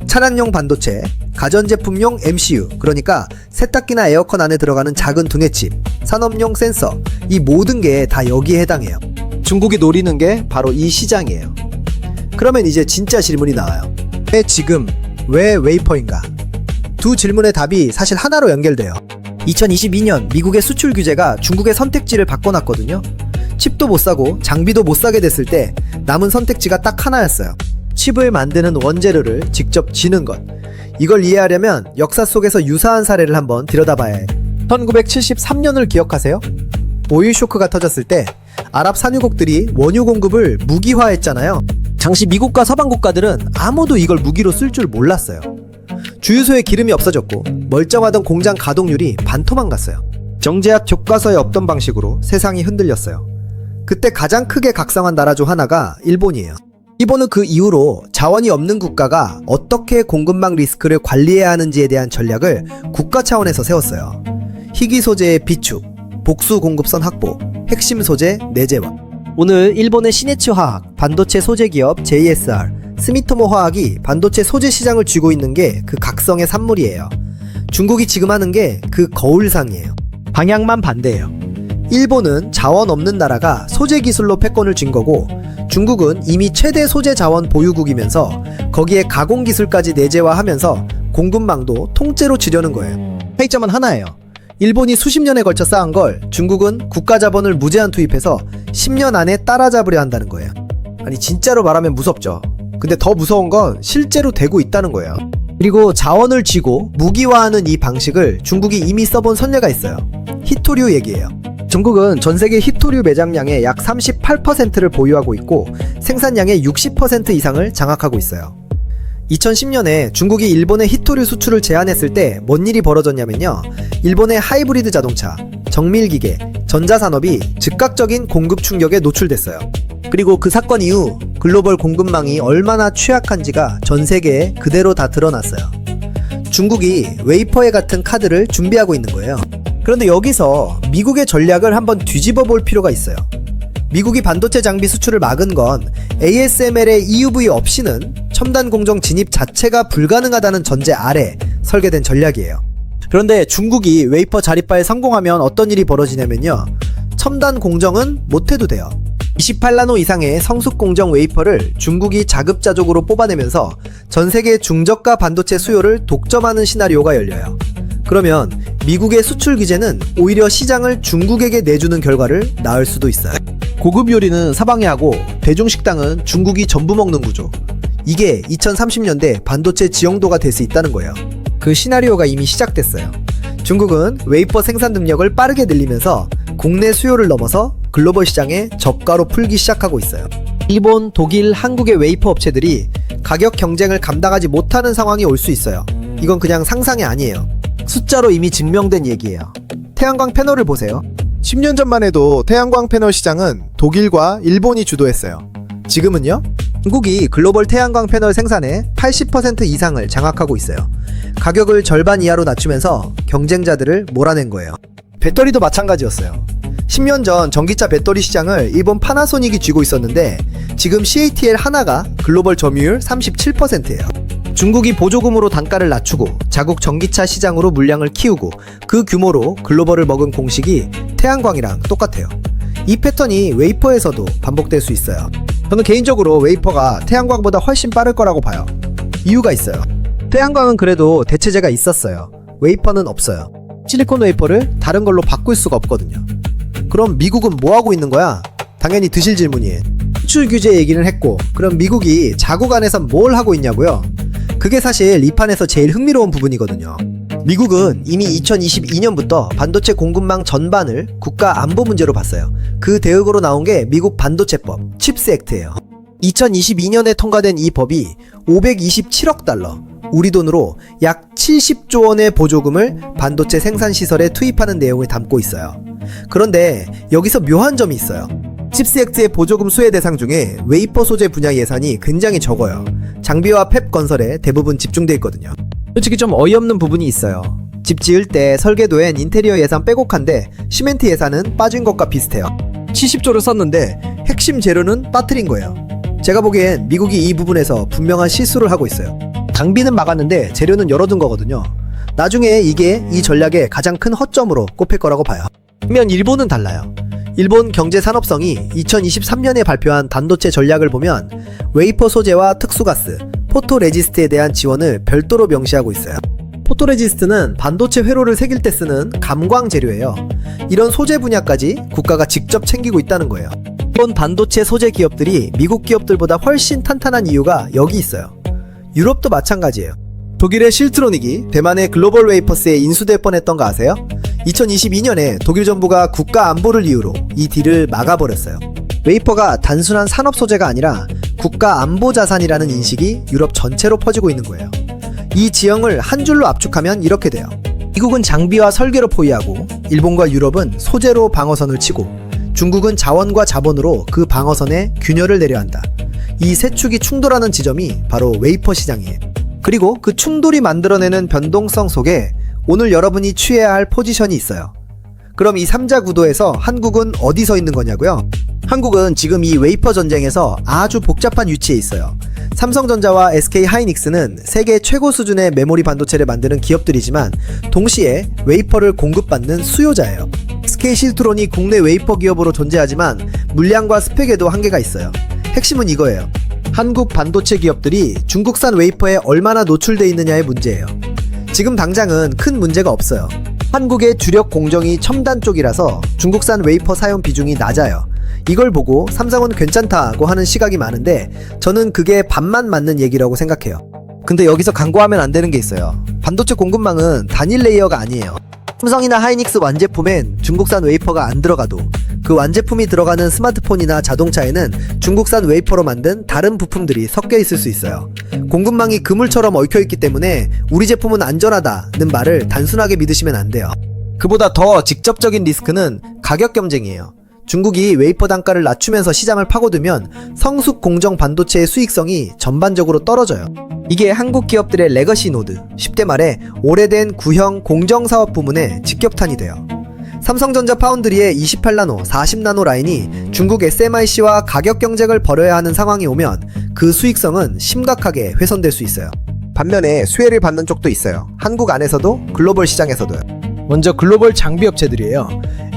차량용 반도체, 가전제품용 MCU, 그러니까 세탁기나 에어컨 안에 들어가는 작은 등외칩, 산업용 센서, 이 모든 게 다 여기에 해당해요. 중국이 노리는 게 바로 이 시장이에요. 그러면 이제 진짜 질문이 나와요. 왜 지금, 왜 웨이퍼인가? 두 질문의 답이 사실 하나로 연결돼요. 2022년 미국의 수출 규제가 중국의 선택지를 바꿔놨거든요. 칩도 못 사고 장비도 못 사게 됐을 때 남은 선택지가 딱 하나였어요. 칩을 만드는 원재료를 직접 지는 것. 이걸 이해하려면 역사 속에서 유사한 사례를 한번 들여다봐야 해요. 1973년을 기억하세요? 오일 쇼크가 터졌을 때 아랍 산유국들이 원유 공급을 무기화했잖아요. 당시 미국과 서방 국가들은 아무도 이걸 무기로 쓸 줄 몰랐어요. 주유소에 기름이 없어졌고 멀쩡하던 공장 가동률이 반토막 났어요. 정제약 교과서에 없던 방식으로 세상이 흔들렸어요. 그때 가장 크게 각성한 나라 중 하나가 일본이에요. 일본은 그 이후로 자원이 없는 국가가 어떻게 공급망 리스크를 관리해야 하는지에 대한 전략을 국가 차원에서 세웠어요. 희귀 소재의 비축, 복수 공급선 확보, 핵심 소재 내재화. 오늘 일본의 시네츠 화학, 반도체 소재 기업 JSR, 스미토모 화학이 반도체 소재 시장을 쥐고 있는 게 그 각성의 산물이에요. 중국이 지금 하는 게 그 거울상이에요. 방향만 반대예요. 일본은 자원 없는 나라가 소재 기술로 패권을 쥔 거고, 중국은 이미 최대 소재 자원 보유국이면서 거기에 가공 기술까지 내재화하면서 공급망도 통째로 지려는 거예요. 차이점은 하나예요. 일본이 수십 년에 걸쳐 쌓은 걸 중국은 국가 자본을 무제한 투입해서 10년 안에 따라잡으려 한다는 거예요. 아니 진짜로 말하면 무섭죠. 근데 더 무서운 건 실제로 되고 있다는 거예요. 그리고 자원을 쥐고 무기화하는 이 방식을 중국이 이미 써본 선례가 있어요. 히토류 얘기예요. 중국은 전 세계 히토류 매장량의 약 38%를 보유하고 있고 생산량의 60% 이상을 장악하고 있어요. 2010년에 중국이 일본의 히토류 수출을 제한했을 때 뭔 일이 벌어졌냐면요. 일본의 하이브리드 자동차, 정밀기계, 전자산업이 즉각적인 공급 충격에 노출됐어요. 그리고 그 사건 이후 글로벌 공급망이 얼마나 취약한지가 전 세계에 그대로 다 드러났어요. 중국이 웨이퍼에 같은 카드를 준비하고 있는 거예요. 그런데 여기서 미국의 전략을 한번 뒤집어 볼 필요가 있어요. 미국이 반도체 장비 수출을 막은 건 ASML의 EUV 없이는 첨단 공정 진입 자체가 불가능하다는 전제 아래 설계된 전략이에요. 그런데 중국이 웨이퍼 자립화에 성공하면 어떤 일이 벌어지냐면요. 첨단 공정은 못해도 돼요. 28나노 이상의 성숙 공정 웨이퍼를 중국이 자급자족으로 뽑아내면서 전 세계 중저가 반도체 수요를 독점하는 시나리오가 열려요. 그러면 미국의 수출 규제는 오히려 시장을 중국에게 내주는 결과를 낳을 수도 있어요. 고급 요리는 사방에 하고 대중식당은 중국이 전부 먹는 구조. 이게 2030년대 반도체 지형도가 될 수 있다는 거예요. 그 시나리오가 이미 시작됐어요. 중국은 웨이퍼 생산 능력을 빠르게 늘리면서 국내 수요를 넘어서 글로벌 시장에 저가로 풀기 시작하고 있어요. 일본, 독일, 한국의 웨이퍼 업체들이 가격 경쟁을 감당하지 못하는 상황이 올 수 있어요. 이건 그냥 상상이 아니에요. 숫자로 이미 증명된 얘기예요. 태양광 패널을 보세요. 10년 전만 해도 태양광 패널 시장은 독일과 일본이 주도했어요. 지금은요? 중국이 글로벌 태양광 패널 생산의 80% 이상을 장악하고 있어요. 가격을 절반 이하로 낮추면서 경쟁자들을 몰아낸 거예요. 배터리도 마찬가지였어요. 10년 전 전기차 배터리 시장을 일본 파나소닉이 쥐고 있었는데 지금 CATL 하나가 글로벌 점유율 37%예요. 중국이 보조금으로 단가를 낮추고 자국 전기차 시장으로 물량을 키우고 그 규모로 글로벌을 먹은 공식이 태양광이랑 똑같아요. 이 패턴이 웨이퍼에서도 반복될 수 있어요. 저는 개인적으로 웨이퍼가 태양광보다 훨씬 빠를 거라고 봐요. 이유가 있어요. 태양광은 그래도 대체제가 있었어요. 웨이퍼는 없어요. 실리콘 웨이퍼를 다른 걸로 바꿀 수가 없거든요. 그럼 미국은 뭐 하고 있는 거야? 당연히 드실 질문이에요. 수출 규제 얘기는 했고 그럼 미국이 자국 안에서 뭘 하고 있냐고요? 그게 사실 이 판에서 제일 흥미로운 부분이거든요. 미국은 이미 2022년부터 반도체 공급망 전반을 국가 안보 문제로 봤어요. 그 대응으로 나온 게 미국 반도체법, 칩스 액트예요. 2022년에 통과된 이 법이 527억 달러, 우리 돈으로 약 70조 원의 보조금을 반도체 생산 시설에 투입하는 내용을 담고 있어요. 그런데 여기서 묘한 점이 있어요. 칩스 액트의 보조금 수혜 대상 중에 웨이퍼 소재 분야 예산이 굉장히 적어요. 장비와 팹 건설에 대부분 집중돼 있거든요. 솔직히 좀 어이없는 부분이 있어요. 집 지을 때 설계도엔 인테리어 예산 빼곡한데 시멘트 예산은 빠진 것과 비슷해요. 70조를 썼는데 핵심 재료는 빠뜨린 거예요. 제가 보기엔 미국이 이 부분에서 분명한 실수를 하고 있어요. 장비는 막았는데 재료는 열어둔 거거든요. 나중에 이게 이 전략의 가장 큰 허점으로 꼽힐 거라고 봐요. 반면 일본은 달라요. 일본 경제산업성이 2023년에 발표한 반도체 전략을 보면 웨이퍼 소재와 특수가스, 포토레지스트에 대한 지원을 별도로 명시하고 있어요. 포토레지스트는 반도체 회로를 새길 때 쓰는 감광 재료예요. 이런 소재 분야까지 국가가 직접 챙기고 있다는 거예요. 일본 반도체 소재 기업들이 미국 기업들보다 훨씬 탄탄한 이유가 여기 있어요. 유럽도 마찬가지예요. 독일의 실트로닉이 대만의 글로벌 웨이퍼스에 인수될 뻔했던 거 아세요? 2022년에 독일 정부가 국가 안보를 이유로 이 딜을 막아버렸어요. 웨이퍼가 단순한 산업 소재가 아니라 국가 안보 자산이라는 인식이 유럽 전체로 퍼지고 있는 거예요. 이 지형을 한 줄로 압축하면 이렇게 돼요. 미국은 장비와 설계로 포위하고 일본과 유럽은 소재로 방어선을 치고 중국은 자원과 자본으로 그 방어선에 균열을 내려 한다. 이 세 축이 충돌하는 지점이 바로 웨이퍼 시장이에요. 그리고 그 충돌이 만들어내는 변동성 속에 오늘 여러분이 취해야 할 포지션이 있어요. 그럼 이 3자 구도에서 한국은 어디 서 있는 거냐고요? 한국은 지금 이 웨이퍼 전쟁에서 아주 복잡한 위치에 있어요. 삼성전자와 SK하이닉스는 세계 최고 수준의 메모리 반도체를 만드는 기업들이지만 동시에 웨이퍼를 공급받는 수요자예요. SK실트론이 국내 웨이퍼 기업으로 존재하지만 물량과 스펙에도 한계가 있어요. 핵심은 이거예요. 한국 반도체 기업들이 중국산 웨이퍼에 얼마나 노출돼 있느냐의 문제예요. 지금 당장은 큰 문제가 없어요. 한국의 주력 공정이 첨단 쪽이라서 중국산 웨이퍼 사용 비중이 낮아요. 이걸 보고 삼성은 괜찮다고 하는 시각이 많은데 저는 그게 반만 맞는 얘기라고 생각해요. 근데 여기서 간과하면 안 되는 게 있어요. 반도체 공급망은 단일 레이어가 아니에요. 삼성이나 하이닉스 완제품엔 중국산 웨이퍼가 안 들어가도 그 완제품이 들어가는 스마트폰이나 자동차에는 중국산 웨이퍼로 만든 다른 부품들이 섞여 있을 수 있어요. 공급망이 그물처럼 얽혀있기 때문에 우리 제품은 안전하다는 말을 단순하게 믿으시면 안 돼요. 그보다 더 직접적인 리스크는 가격 경쟁이에요. 중국이 웨이퍼 단가를 낮추면서 시장을 파고들면 성숙 공정 반도체의 수익성이 전반적으로 떨어져요. 이게 한국 기업들의 레거시 노드, 쉽게 말해 오래된 구형 공정사업 부문의 직격탄이 돼요. 삼성전자 파운드리의 28나노, 40나노 라인이 중국 SMIC와 가격 경쟁을 벌여야 하는 상황이 오면 그 수익성은 심각하게 훼손될 수 있어요. 반면에 수혜를 받는 쪽도 있어요. 한국 안에서도 글로벌 시장에서도요. 먼저 글로벌 장비 업체들이에요.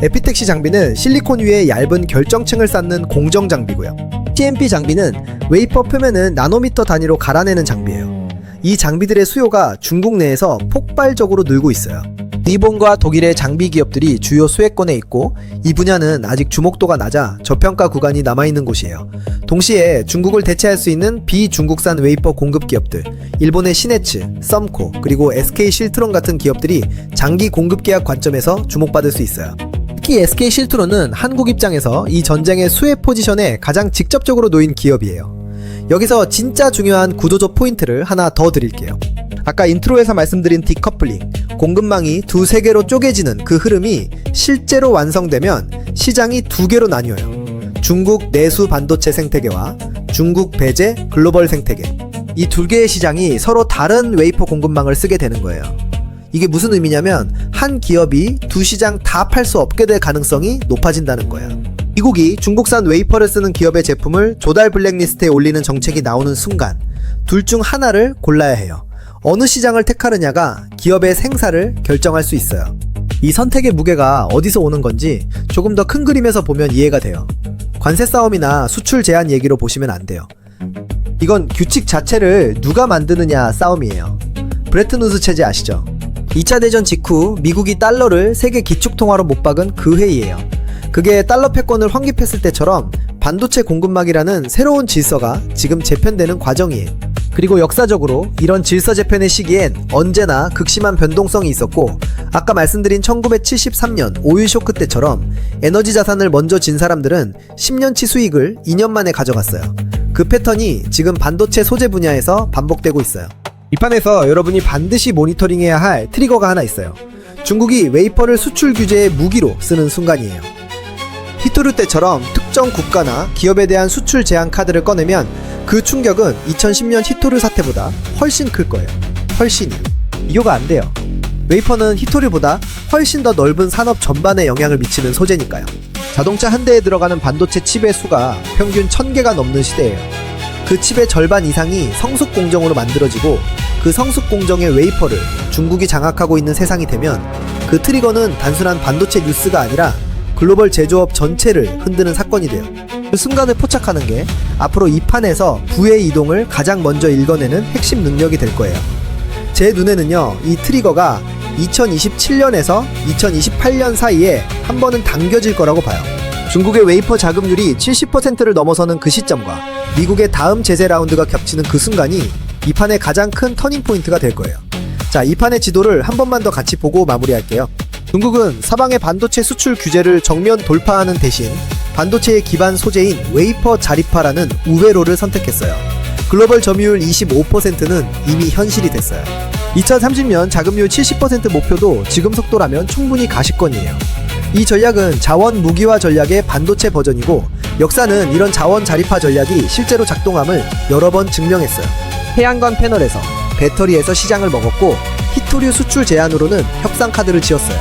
에피텍시 장비는 실리콘 위에 얇은 결정층을 쌓는 공정 장비고요. CMP 장비는 웨이퍼 표면을 나노미터 단위로 갈아내는 장비예요. 이 장비들의 수요가 중국 내에서 폭발적으로 늘고 있어요. 일본과 독일의 장비 기업들이 주요 수혜권에 있고 이 분야는 아직 주목도가 낮아 저평가 구간이 남아있는 곳이에요. 동시에 중국을 대체할 수 있는 비중국산 웨이퍼 공급 기업들, 일본의 시네츠, 썸코, 그리고 SK실트론 같은 기업들이 장기 공급 계약 관점에서 주목받을 수 있어요. 특히 SK실트론은 한국 입장에서 이 전쟁의 수혜 포지션에 가장 직접적으로 놓인 기업이에요. 여기서 진짜 중요한 구조적 포인트를 하나 더 드릴게요. 아까 인트로에서 말씀드린 디커플링, 공급망이 두세 개로 쪼개지는 그 흐름이 실제로 완성되면 시장이 두 개로 나뉘어요. 중국 내수 반도체 생태계와 중국 배제 글로벌 생태계. 이 두 개의 시장이 서로 다른 웨이퍼 공급망을 쓰게 되는 거예요. 이게 무슨 의미냐면 한 기업이 두 시장 다 팔 수 없게 될 가능성이 높아진다는 거예요. 미국이 중국산 웨이퍼를 쓰는 기업의 제품을 조달 블랙리스트에 올리는 정책이 나오는 순간 둘 중 하나를 골라야 해요. 어느 시장을 택하느냐가 기업의 생사를 결정할 수 있어요. 이 선택의 무게가 어디서 오는 건지 조금 더 큰 그림에서 보면 이해가 돼요. 관세 싸움이나 수출 제한 얘기로 보시면 안 돼요. 이건 규칙 자체를 누가 만드느냐 싸움이에요. 브레튼 우드 체제 아시죠? 2차 대전 직후 미국이 달러를 세계 기축통화로 못 박은 그 해이에요. 그게 달러 패권을 확립했을 때처럼 반도체 공급망이라는 새로운 질서가 지금 재편되는 과정이에요. 그리고 역사적으로 이런 질서 재편의 시기엔 언제나 극심한 변동성이 있었고 아까 말씀드린 1973년 오일 쇼크 때처럼 에너지 자산을 먼저 진 사람들은 10년치 수익을 2년 만에 가져갔어요. 그 패턴이 지금 반도체 소재 분야에서 반복되고 있어요. 이 판에서 여러분이 반드시 모니터링해야 할 트리거가 하나 있어요. 중국이 웨이퍼를 수출 규제의 무기로 쓰는 순간이에요. 히토류 때처럼 특정 국가나 기업에 대한 수출 제한 카드를 꺼내면 그 충격은 2010년 히토류 사태보다 훨씬 클 거예요. 훨씬이요. 비교가 안 돼요. 웨이퍼는 히토류보다 훨씬 더 넓은 산업 전반에 영향을 미치는 소재니까요. 자동차 한 대에 들어가는 반도체 칩의 수가 평균 1000개가 넘는 시대예요. 그 칩의 절반 이상이 성숙 공정으로 만들어지고 그 성숙 공정의 웨이퍼를 중국이 장악하고 있는 세상이 되면 그 트리거는 단순한 반도체 뉴스가 아니라 글로벌 제조업 전체를 흔드는 사건이 돼요. 그 순간을 포착하는 게 앞으로 이 판에서 부의 이동을 가장 먼저 읽어내는 핵심 능력이 될 거예요. 제 눈에는요, 이 트리거가 2027년에서 2028년 사이에 한 번은 당겨질 거라고 봐요. 중국의 웨이퍼 자금률이 70%를 넘어서는 그 시점과 미국의 다음 제재 라운드가 겹치는 그 순간이 이 판의 가장 큰 터닝 포인트가 될 거예요. 자, 이 판의 지도를 한 번만 더 같이 보고 마무리할게요. 중국은 사방의 반도체 수출 규제를 정면 돌파하는 대신 반도체의 기반 소재인 웨이퍼 자립화라는 우회로를 선택했어요. 글로벌 점유율 25%는 이미 현실이 됐어요. 2030년 자금률 70% 목표도 지금 속도라면 충분히 가시권이에요. 이 전략은 자원 무기화 전략의 반도체 버전이고 역사는 이런 자원 자립화 전략이 실제로 작동함을 여러 번 증명했어요. 태양광 패널에서 배터리에서 시장을 먹었고 히토류 수출 제한으로는 협상 카드를 지었어요.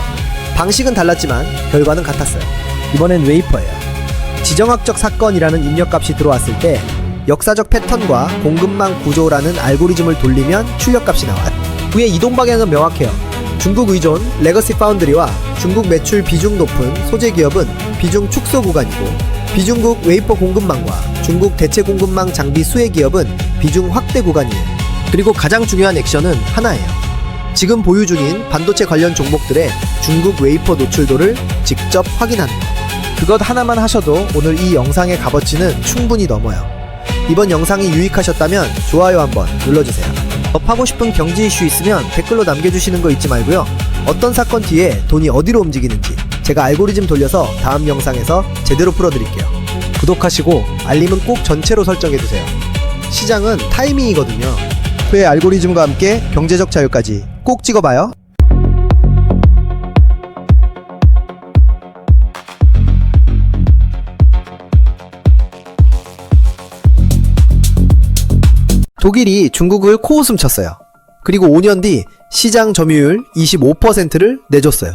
방식은 달랐지만 결과는 같았어요. 이번엔 웨이퍼예요. 지정학적 사건이라는 입력값이 들어왔을 때 역사적 패턴과 공급망 구조라는 알고리즘을 돌리면 출력값이 나와요. 그의 이동 방향은 명확해요. 중국 의존 레거시 파운드리와 중국 매출 비중 높은 소재 기업은 비중 축소 구간이고, 비중국 웨이퍼 공급망과 중국 대체 공급망 장비 수혜 기업은 비중 확대 구간이에요. 그리고 가장 중요한 액션은 하나예요. 지금 보유 중인 반도체 관련 종목들의 중국 웨이퍼 노출도를 직접 확인하는 것. 그것 하나만 하셔도 오늘 이 영상의 값어치는 충분히 넘어요. 이번 영상이 유익하셨다면 좋아요 한번 눌러주세요. 더 파고 싶은 경제 이슈 있으면 댓글로 남겨주시는 거 잊지 말고요. 어떤 사건 뒤에 돈이 어디로 움직이는지 제가 알고리즘 돌려서 다음 영상에서 제대로 풀어드릴게요. 구독하시고 알림은 꼭 전체로 설정해두세요. 시장은 타이밍이거든요. 그 알고리즘과 함께 경제적 자유까지 꼭 찍어봐요. 독일이 중국을 코웃음 쳤어요. 그리고 5년 뒤 시장 점유율 25%를 내줬어요.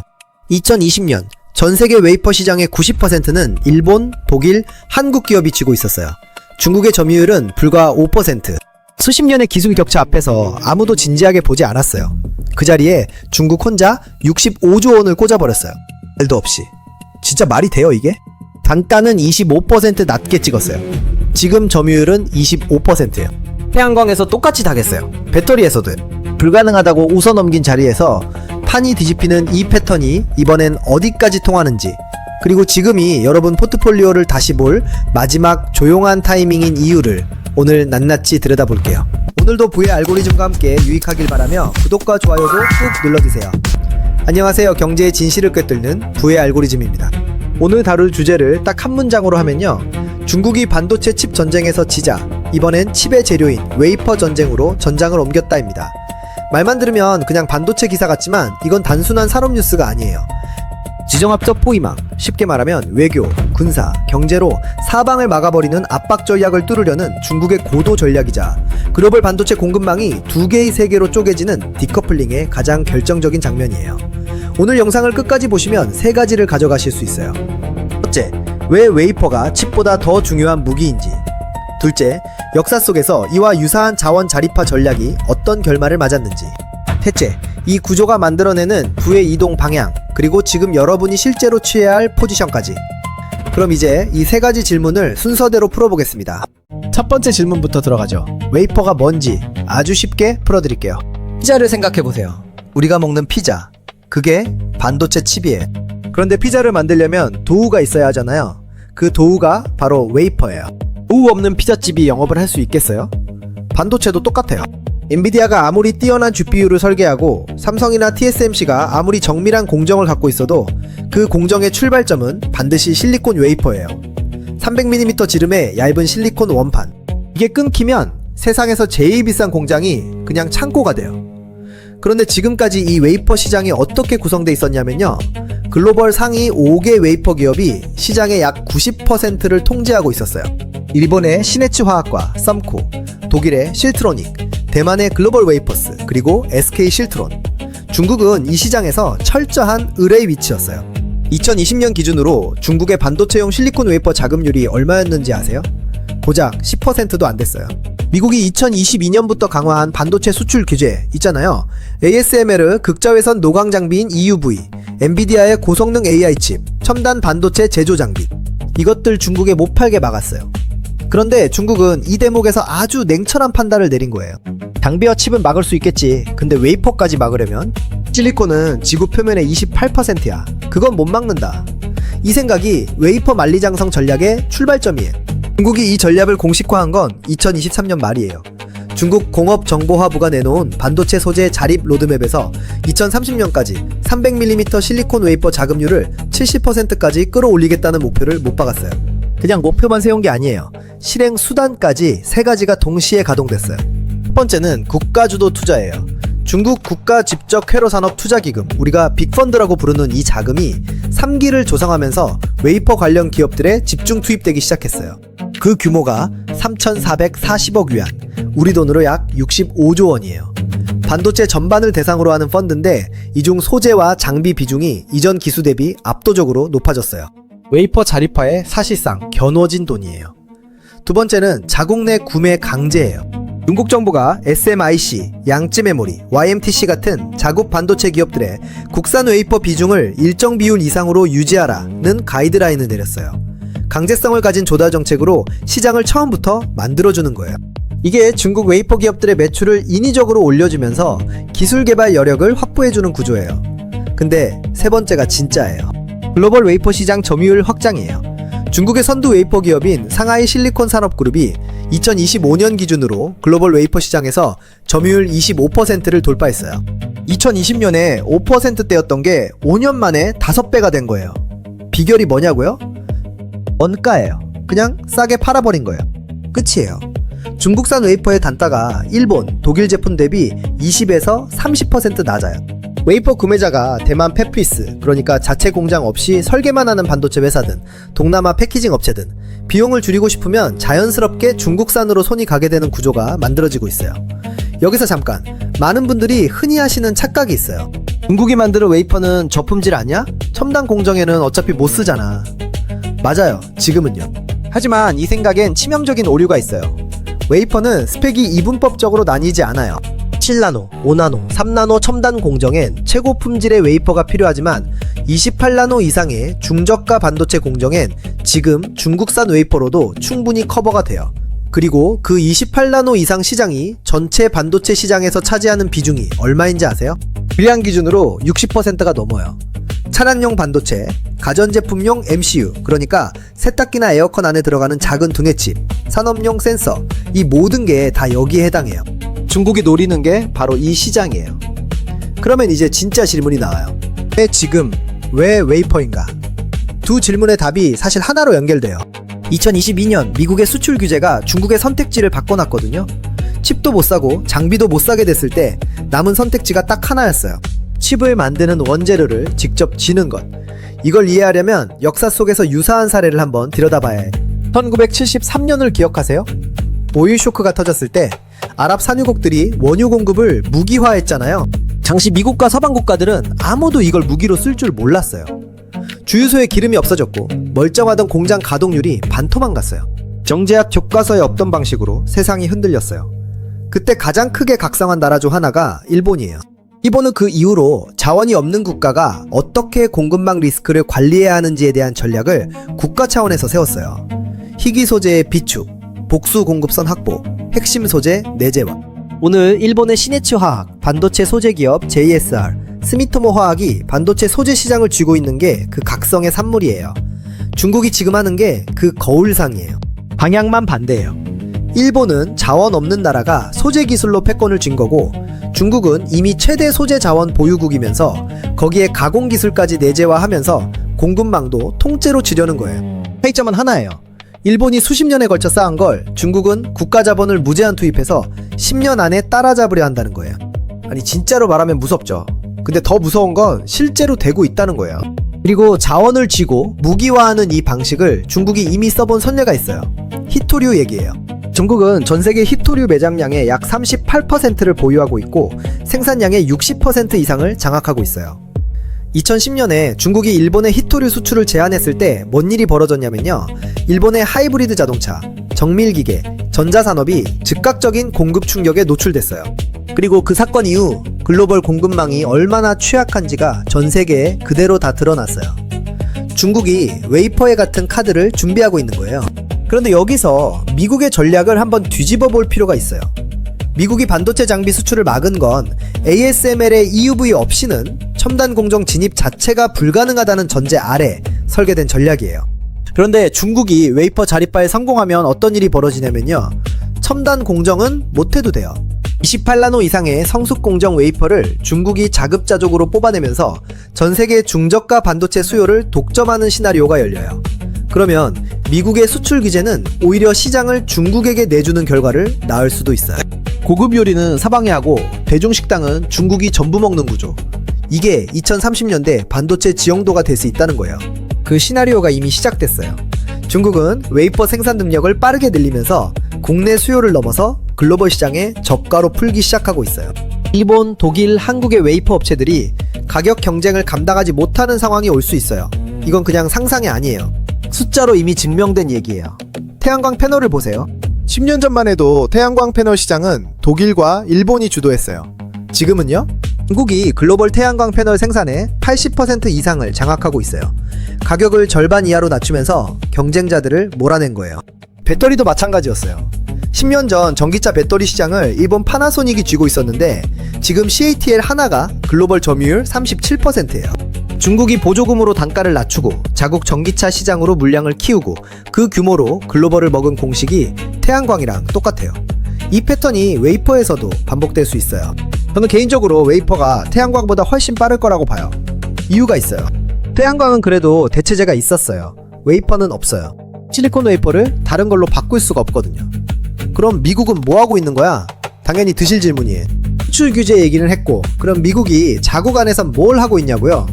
2020년 전 세계 웨이퍼 시장의 90%는 일본, 독일, 한국 기업이 쥐고 있었어요. 중국의 점유율은 불과 5%. 수십 년의 기술 격차 앞에서 아무도 진지하게 보지 않았어요. 그 자리에 중국 혼자 65조 원을 꽂아버렸어요. 말도 없이. 진짜 말이 돼요 이게? 단가는 25% 낮게 찍었어요. 지금 점유율은 25%예요. 태양광에서 똑같이 다겠어요. 배터리에서도요. 불가능하다고 웃어넘긴 자리에서 판이 뒤집히는 이 패턴이 이번엔 어디까지 통하는지, 그리고 지금이 여러분 포트폴리오를 다시 볼 마지막 조용한 타이밍인 이유를 오늘 낱낱이 들여다볼게요. 오늘도 부의 알고리즘과 함께 유익하길 바라며 구독과 좋아요도 꾹 눌러주세요. 안녕하세요. 경제의 진실을 꿰뚫는 부의 알고리즘입니다. 오늘 다룰 주제를 딱 한 문장으로 하면요, 중국이 반도체 칩 전쟁에서 지자 이번엔 칩의 재료인 웨이퍼 전쟁으로 전장을 옮겼다입니다. 말만 들으면 그냥 반도체 기사 같지만 이건 단순한 산업 뉴스가 아니에요. 지정학적 포위망, 쉽게 말하면 외교, 군사, 경제로 사방을 막아버리는 압박 전략을 뚫으려는 중국의 고도 전략이자 글로벌 반도체 공급망이 두 개의 세계로 쪼개지는 디커플링의 가장 결정적인 장면이에요. 오늘 영상을 끝까지 보시면 세 가지를 가져가실 수 있어요. 첫째, 왜 웨이퍼가 칩보다 더 중요한 무기인지. 둘째, 역사 속에서 이와 유사한 자원 자립화 전략이 어떤 결말을 맞았는지. 셋째, 이 구조가 만들어내는 부의 이동 방향, 그리고 지금 여러분이 실제로 취해야 할 포지션까지. 그럼 이제 이 세 가지 질문을 순서대로 풀어보겠습니다. 첫 번째 질문부터 들어가죠. 웨이퍼가 뭔지 아주 쉽게 풀어드릴게요. 피자를 생각해보세요. 우리가 먹는 피자, 그게 반도체 칩이에요. 그런데 피자를 만들려면 도우가 있어야 하잖아요. 그 도우가 바로 웨이퍼예요. 도우 없는 피자집이 영업을 할 수 있겠어요? 반도체도 똑같아요. 엔비디아가 아무리 뛰어난 GPU를 설계하고 삼성이나 TSMC가 아무리 정밀한 공정을 갖고 있어도 그 공정의 출발점은 반드시 실리콘 웨이퍼예요. 300mm 지름의 얇은 실리콘 원판. 이게 끊기면 세상에서 제일 비싼 공장이 그냥 창고가 돼요. 그런데 지금까지 이 웨이퍼 시장이 어떻게 구성되어 있었냐면요, 글로벌 상위 5개 웨이퍼 기업이 시장의 약 90%를 통제하고 있었어요. 일본의 시네츠 화학과 썸코, 독일의 실트로닉, 대만의 글로벌 웨이퍼스, 그리고 SK 실트론. 중국은 이 시장에서 철저한 을의 위치였어요. 2020년 기준으로 중국의 반도체용 실리콘 웨이퍼 자금률이 얼마였는지 아세요? 고작 10%도 안 됐어요. 미국이 2022년부터 강화한 반도체 수출 규제 있잖아요. ASML 극자외선 노광 장비인 EUV, 엔비디아의 고성능 AI 칩, 첨단 반도체 제조 장비, 이것들 중국에 못 팔게 막았어요. 그런데 중국은 이 대목에서 아주 냉철한 판단을 내린 거예요. 장비와 칩은 막을 수 있겠지. 근데 웨이퍼까지 막으려면 실리콘은 지구 표면의 28%야. 그건 못 막는다. 이 생각이 웨이퍼 만리장성 전략의 출발점이에요. 중국이 이 전략을 공식화한 건 2023년 말이에요. 중국 공업정보화부가 내놓은 반도체 소재 자립 로드맵에서 2030년까지 300mm 실리콘 웨이퍼 자급률을 70%까지 끌어올리겠다는 목표를 못 박았어요. 그냥 목표만 세운 게 아니에요. 실행 수단까지 세 가지가 동시에 가동됐어요. 첫 번째는 국가주도 투자예요. 중국 국가직접회로산업투자기금, 우리가 빅펀드라고 부르는 이 자금이 3기를 조성하면서 웨이퍼 관련 기업들에 집중 투입되기 시작했어요. 그 규모가 3,440억 위안, 우리 돈으로 약 65조 원이에요. 반도체 전반을 대상으로 하는 펀드인데 이 중 소재와 장비 비중이 이전 기수 대비 압도적으로 높아졌어요. 웨이퍼 자립화에 사실상 겨누어진 돈이에요. 두 번째는 자국 내 구매 강제예요. 중국 정부가 SMIC, 양쯔 메모리, YMTC 같은 자국 반도체 기업들의 국산 웨이퍼 비중을 일정 비율 이상으로 유지하라는 가이드라인을 내렸어요. 강제성을 가진 조달 정책으로 시장을 처음부터 만들어주는 거예요. 이게 중국 웨이퍼 기업들의 매출을 인위적으로 올려주면서 기술 개발 여력을 확보해주는 구조예요. 근데 세 번째가 진짜예요. 글로벌 웨이퍼 시장 점유율 확장이에요. 중국의 선두 웨이퍼 기업인 상하이 실리콘 산업그룹이 2025년 기준으로 글로벌 웨이퍼 시장에서 점유율 25%를 돌파했어요. 2020년에 5%대였던 게 5년 만에 5배가 된 거예요. 비결이 뭐냐고요? 원가예요. 그냥 싸게 팔아버린 거예요. 끝이에요. 중국산 웨이퍼의 단가가 일본, 독일 제품 대비 20에서 30% 낮아요. 웨이퍼 구매자가 대만 펫피스, 그러니까 자체 공장 없이 설계만 하는 반도체 회사든 동남아 패키징 업체든 비용을 줄이고 싶으면 자연스럽게 중국산으로 손이 가게 되는 구조가 만들어지고 있어요. 여기서 잠깐, 많은 분들이 흔히 하시는 착각이 있어요. 중국이 만드는 웨이퍼는 저품질 아니야? 첨단 공정에는 어차피 못 쓰잖아. 맞아요, 지금은요. 하지만 이 생각엔 치명적인 오류가 있어요. 웨이퍼는 스펙이 이분법적으로 나뉘지 않아요. 7나노, 5나노, 3나노 첨단 공정엔 최고 품질의 웨이퍼가 필요하지만 28나노 이상의 중저가 반도체 공정엔 지금 중국산 웨이퍼로도 충분히 커버가 돼요. 그리고 그 28나노 이상 시장이 전체 반도체 시장에서 차지하는 비중이 얼마인지 아세요? 불량 기준으로 60%가 넘어요. 차량용 반도체, 가전제품용 MCU, 그러니까 세탁기나 에어컨 안에 들어가는 작은 두뇌칩, 산업용 센서, 이 모든 게 다 여기에 해당해요. 중국이 노리는 게 바로 이 시장이에요. 그러면 이제 진짜 질문이 나와요. 왜 지금, 왜 웨이퍼인가? 두 질문의 답이 사실 하나로 연결돼요. 2022년 미국의 수출 규제가 중국의 선택지를 바꿔놨거든요. 칩도 못 사고 장비도 못 사게 됐을 때 남은 선택지가 딱 하나였어요. 칩을 만드는 원재료를 직접 지는 것. 이걸 이해하려면 역사 속에서 유사한 사례를 한번 들여다봐야 해요. 1973년을 기억하세요? 오일 쇼크가 터졌을 때 아랍 산유국들이 원유 공급을 무기화했잖아요. 당시 미국과 서방 국가들은 아무도 이걸 무기로 쓸 줄 몰랐어요. 주유소에 기름이 없어졌고 멀쩡하던 공장 가동률이 반토막 났어요. 정제약 교과서에 없던 방식으로 세상이 흔들렸어요. 그때 가장 크게 각성한 나라 중 하나가 일본이에요. 일본은 그 이후로 자원이 없는 국가가 어떻게 공급망 리스크를 관리해야 하는지에 대한 전략을 국가 차원에서 세웠어요. 희귀 소재의 비축, 복수 공급선 확보, 핵심 소재 내재화. 오늘 일본의 시네츠 화학, 반도체 소재 기업 JSR, 스미토모 화학이 반도체 소재 시장을 쥐고 있는 게 그 각성의 산물이에요. 중국이 지금 하는 게 그 거울상이에요. 방향만 반대예요. 일본은 자원 없는 나라가 소재 기술로 패권을 쥔 거고, 중국은 이미 최대 소재 자원 보유국이면서 거기에 가공 기술까지 내재화하면서 공급망도 통째로 지려는 거예요. 차이점은 하나예요. 일본이 수십 년에 걸쳐 쌓은 걸 중국은 국가 자본을 무제한 투입해서 10년 안에 따라잡으려 한다는 거예요. 아니 진짜로 말하면 무섭죠. 근데 더 무서운 건 실제로 되고 있다는 거예요. 그리고 자원을 쥐고 무기화하는 이 방식을 중국이 이미 써본 선례가 있어요. 히토류 얘기예요. 중국은 전세계 히토류 매장량의 약 38%를 보유하고 있고 생산량의 60% 이상을 장악하고 있어요. 2010년에 중국이 일본의 히토류 수출을 제한했을 때 뭔 일이 벌어졌냐면요. 일본의 하이브리드 자동차, 정밀기계, 전자산업이 즉각적인 공급 충격에 노출됐어요. 그리고 그 사건 이후 글로벌 공급망이 얼마나 취약한지가 전 세계에 그대로 다 드러났어요. 중국이 웨이퍼에 같은 카드를 준비하고 있는 거예요. 그런데 여기서 미국의 전략을 한번 뒤집어 볼 필요가 있어요. 미국이 반도체 장비 수출을 막은 건 ASML의 EUV 없이는 첨단 공정 진입 자체가 불가능하다는 전제 아래 설계된 전략이에요. 그런데 중국이 웨이퍼 자립화에 성공하면 어떤 일이 벌어지냐면요. 첨단 공정은 못해도 돼요. 28나노 이상의 성숙 공정 웨이퍼를 중국이 자급자족으로 뽑아내면서 전세계 중저가 반도체 수요를 독점하는 시나리오가 열려요. 그러면 미국의 수출 규제는 오히려 시장을 중국에게 내주는 결과를 낳을 수도 있어요. 고급 요리는 사방에 하고 대중식당은 중국이 전부 먹는 구조. 이게 2030년대 반도체 지형도가 될 수 있다는 거예요. 그 시나리오가 이미 시작됐어요. 중국은 웨이퍼 생산 능력을 빠르게 늘리면서 국내 수요를 넘어서 글로벌 시장에 저가로 풀기 시작하고 있어요. 일본, 독일, 한국의 웨이퍼 업체들이 가격 경쟁을 감당하지 못하는 상황이 올 수 있어요. 이건 그냥 상상이 아니에요. 숫자로 이미 증명된 얘기예요. 태양광 패널을 보세요. 10년 전만 해도 태양광 패널 시장은 독일과 일본이 주도했어요. 지금은요? 중국이 글로벌 태양광 패널 생산의 80% 이상을 장악하고 있어요. 가격을 절반 이하로 낮추면서 경쟁자들을 몰아낸 거예요. 배터리도 마찬가지였어요. 10년 전 전기차 배터리 시장을 일본 파나소닉이 쥐고 있었는데 지금 CATL 하나가 글로벌 점유율 37%예요. 중국이 보조금으로 단가를 낮추고 자국 전기차 시장으로 물량을 키우고 그 규모로 글로벌을 먹은 공식이 태양광이랑 똑같아요. 이 패턴이 웨이퍼에서도 반복될 수 있어요. 저는 개인적으로 웨이퍼가 태양광보다 훨씬 빠를 거라고 봐요. 이유가 있어요. 태양광은 그래도 대체제가 있었어요. 웨이퍼는 없어요. 실리콘 웨이퍼를 다른 걸로 바꿀 수가 없거든요. 그럼 미국은 뭐 하고 있는 거야? 당연히 드실 질문이에요. 수출 규제 얘기는 했고, 그럼 미국이 자국 안에선 뭘 하고 있냐고요?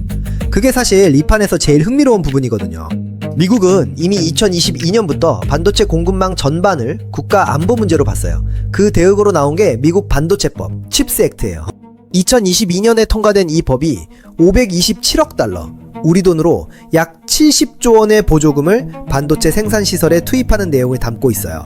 그게 사실 이 판에서 제일 흥미로운 부분이거든요. 미국은 이미 2022년부터 반도체 공급망 전반을 국가 안보 문제로 봤어요. 그 대응으로 나온 게 미국 반도체법, 칩스 액트예요. 2022년에 통과된 이 법이 527억 달러, 우리 돈으로 약 70조 원의 보조금을 반도체 생산 시설에 투입하는 내용을 담고 있어요.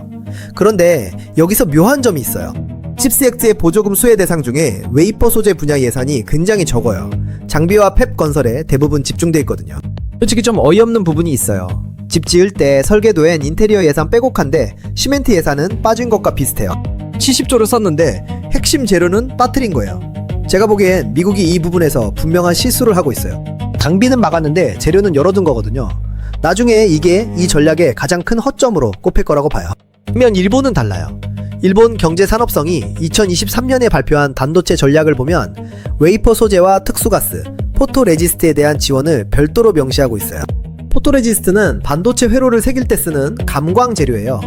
그런데 여기서 묘한 점이 있어요. 칩스 액트의 보조금 수혜 대상 중에 웨이퍼 소재 분야 예산이 굉장히 적어요. 장비와 팹 건설에 대부분 집중돼 있거든요. 솔직히 좀 어이없는 부분이 있어요. 집 지을 때 설계도엔 인테리어 예산 빼곡한데 시멘트 예산은 빠진 것과 비슷해요. 70조를 썼는데 핵심 재료는 빠뜨린 거예요. 제가 보기엔 미국이 이 부분에서 분명한 실수를 하고 있어요. 장비는 막았는데 재료는 열어둔 거거든요. 나중에 이게 이 전략의 가장 큰 허점으로 꼽힐 거라고 봐요. 반면 일본은 달라요. 일본 경제산업성이 2023년에 발표한 반도체 전략을 보면 웨이퍼 소재와 특수가스, 포토레지스트에 대한 지원을 별도로 명시하고 있어요. 포토레지스트는 반도체 회로를 새길 때 쓰는 감광 재료예요.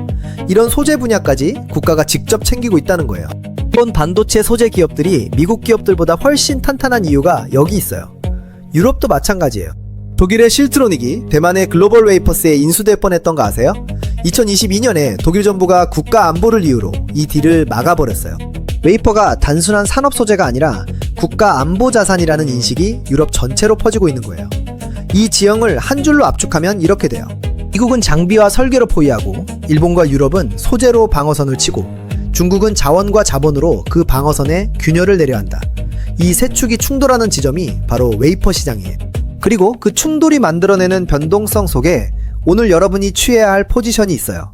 이런 소재 분야까지 국가가 직접 챙기고 있다는 거예요. 일본 반도체 소재 기업들이 미국 기업들보다 훨씬 탄탄한 이유가 여기 있어요. 유럽도 마찬가지예요. 독일의 실트로닉이 대만의 글로벌 웨이퍼스에 인수될 뻔했던 거 아세요? 2022년에 독일 정부가 국가 안보를 이유로 이 딜을 막아버렸어요. 웨이퍼가 단순한 산업 소재가 아니라 국가 안보 자산이라는 인식이 유럽 전체로 퍼지고 있는 거예요. 이 지형을 한 줄로 압축하면 이렇게 돼요. 미국은 장비와 설계로 포위하고 일본과 유럽은 소재로 방어선을 치고 중국은 자원과 자본으로 그 방어선에 균열을 내려 한다. 이 세 축이 충돌하는 지점이 바로 웨이퍼 시장이에요. 그리고 그 충돌이 만들어내는 변동성 속에 오늘 여러분이 취해야 할 포지션이 있어요.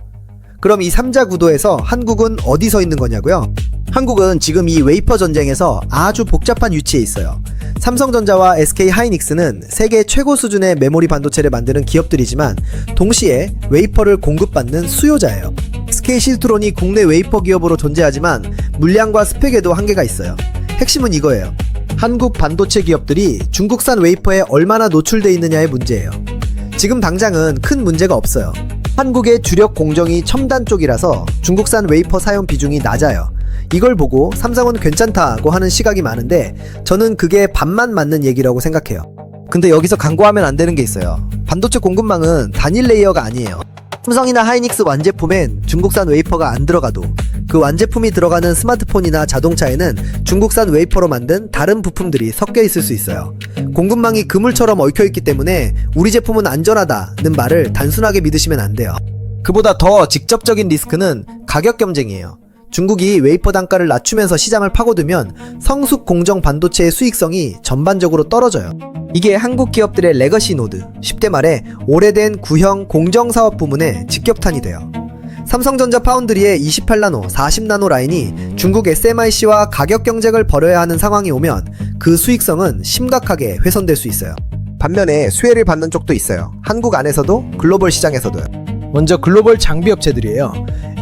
그럼 이 3자 구도에서 한국은 어디 서 있는 거냐고요? 한국은 지금 이 웨이퍼 전쟁에서 아주 복잡한 위치에 있어요. 삼성전자와 SK하이닉스는 세계 최고 수준의 메모리 반도체를 만드는 기업들이지만 동시에 웨이퍼를 공급받는 수요자예요. SK실트론이 국내 웨이퍼 기업으로 존재하지만 물량과 스펙에도 한계가 있어요. 핵심은 이거예요. 한국 반도체 기업들이 중국산 웨이퍼에 얼마나 노출돼 있느냐의 문제예요. 지금 당장은 큰 문제가 없어요. 한국의 주력 공정이 첨단 쪽이라서 중국산 웨이퍼 사용 비중이 낮아요. 이걸 보고 삼성은 괜찮다고 하는 시각이 많은데 저는 그게 반만 맞는 얘기라고 생각해요. 근데 여기서 간과하면 안 되는 게 있어요. 반도체 공급망은 단일 레이어가 아니에요. 삼성이나 하이닉스 완제품엔 중국산 웨이퍼가 안 들어가도 그 완제품이 들어가는 스마트폰이나 자동차에는 중국산 웨이퍼로 만든 다른 부품들이 섞여 있을 수 있어요. 공급망이 그물처럼 얽혀있기 때문에 우리 제품은 안전하다는 말을 단순하게 믿으시면 안 돼요. 그보다 더 직접적인 리스크는 가격 경쟁이에요. 중국이 웨이퍼 단가를 낮추면서 시장을 파고들면 성숙 공정 반도체의 수익성이 전반적으로 떨어져요. 이게 한국 기업들의 레거시 노드, 쉽게 말해 오래된 구형 공정사업 부문의 직격탄이 돼요. 삼성전자 파운드리의 28나노, 40나노 라인이 중국 SMIC와 가격 경쟁을 벌여야 하는 상황이 오면 그 수익성은 심각하게 훼손될 수 있어요. 반면에 수혜를 받는 쪽도 있어요. 한국 안에서도 글로벌 시장에서도요. 먼저 글로벌 장비 업체들이에요.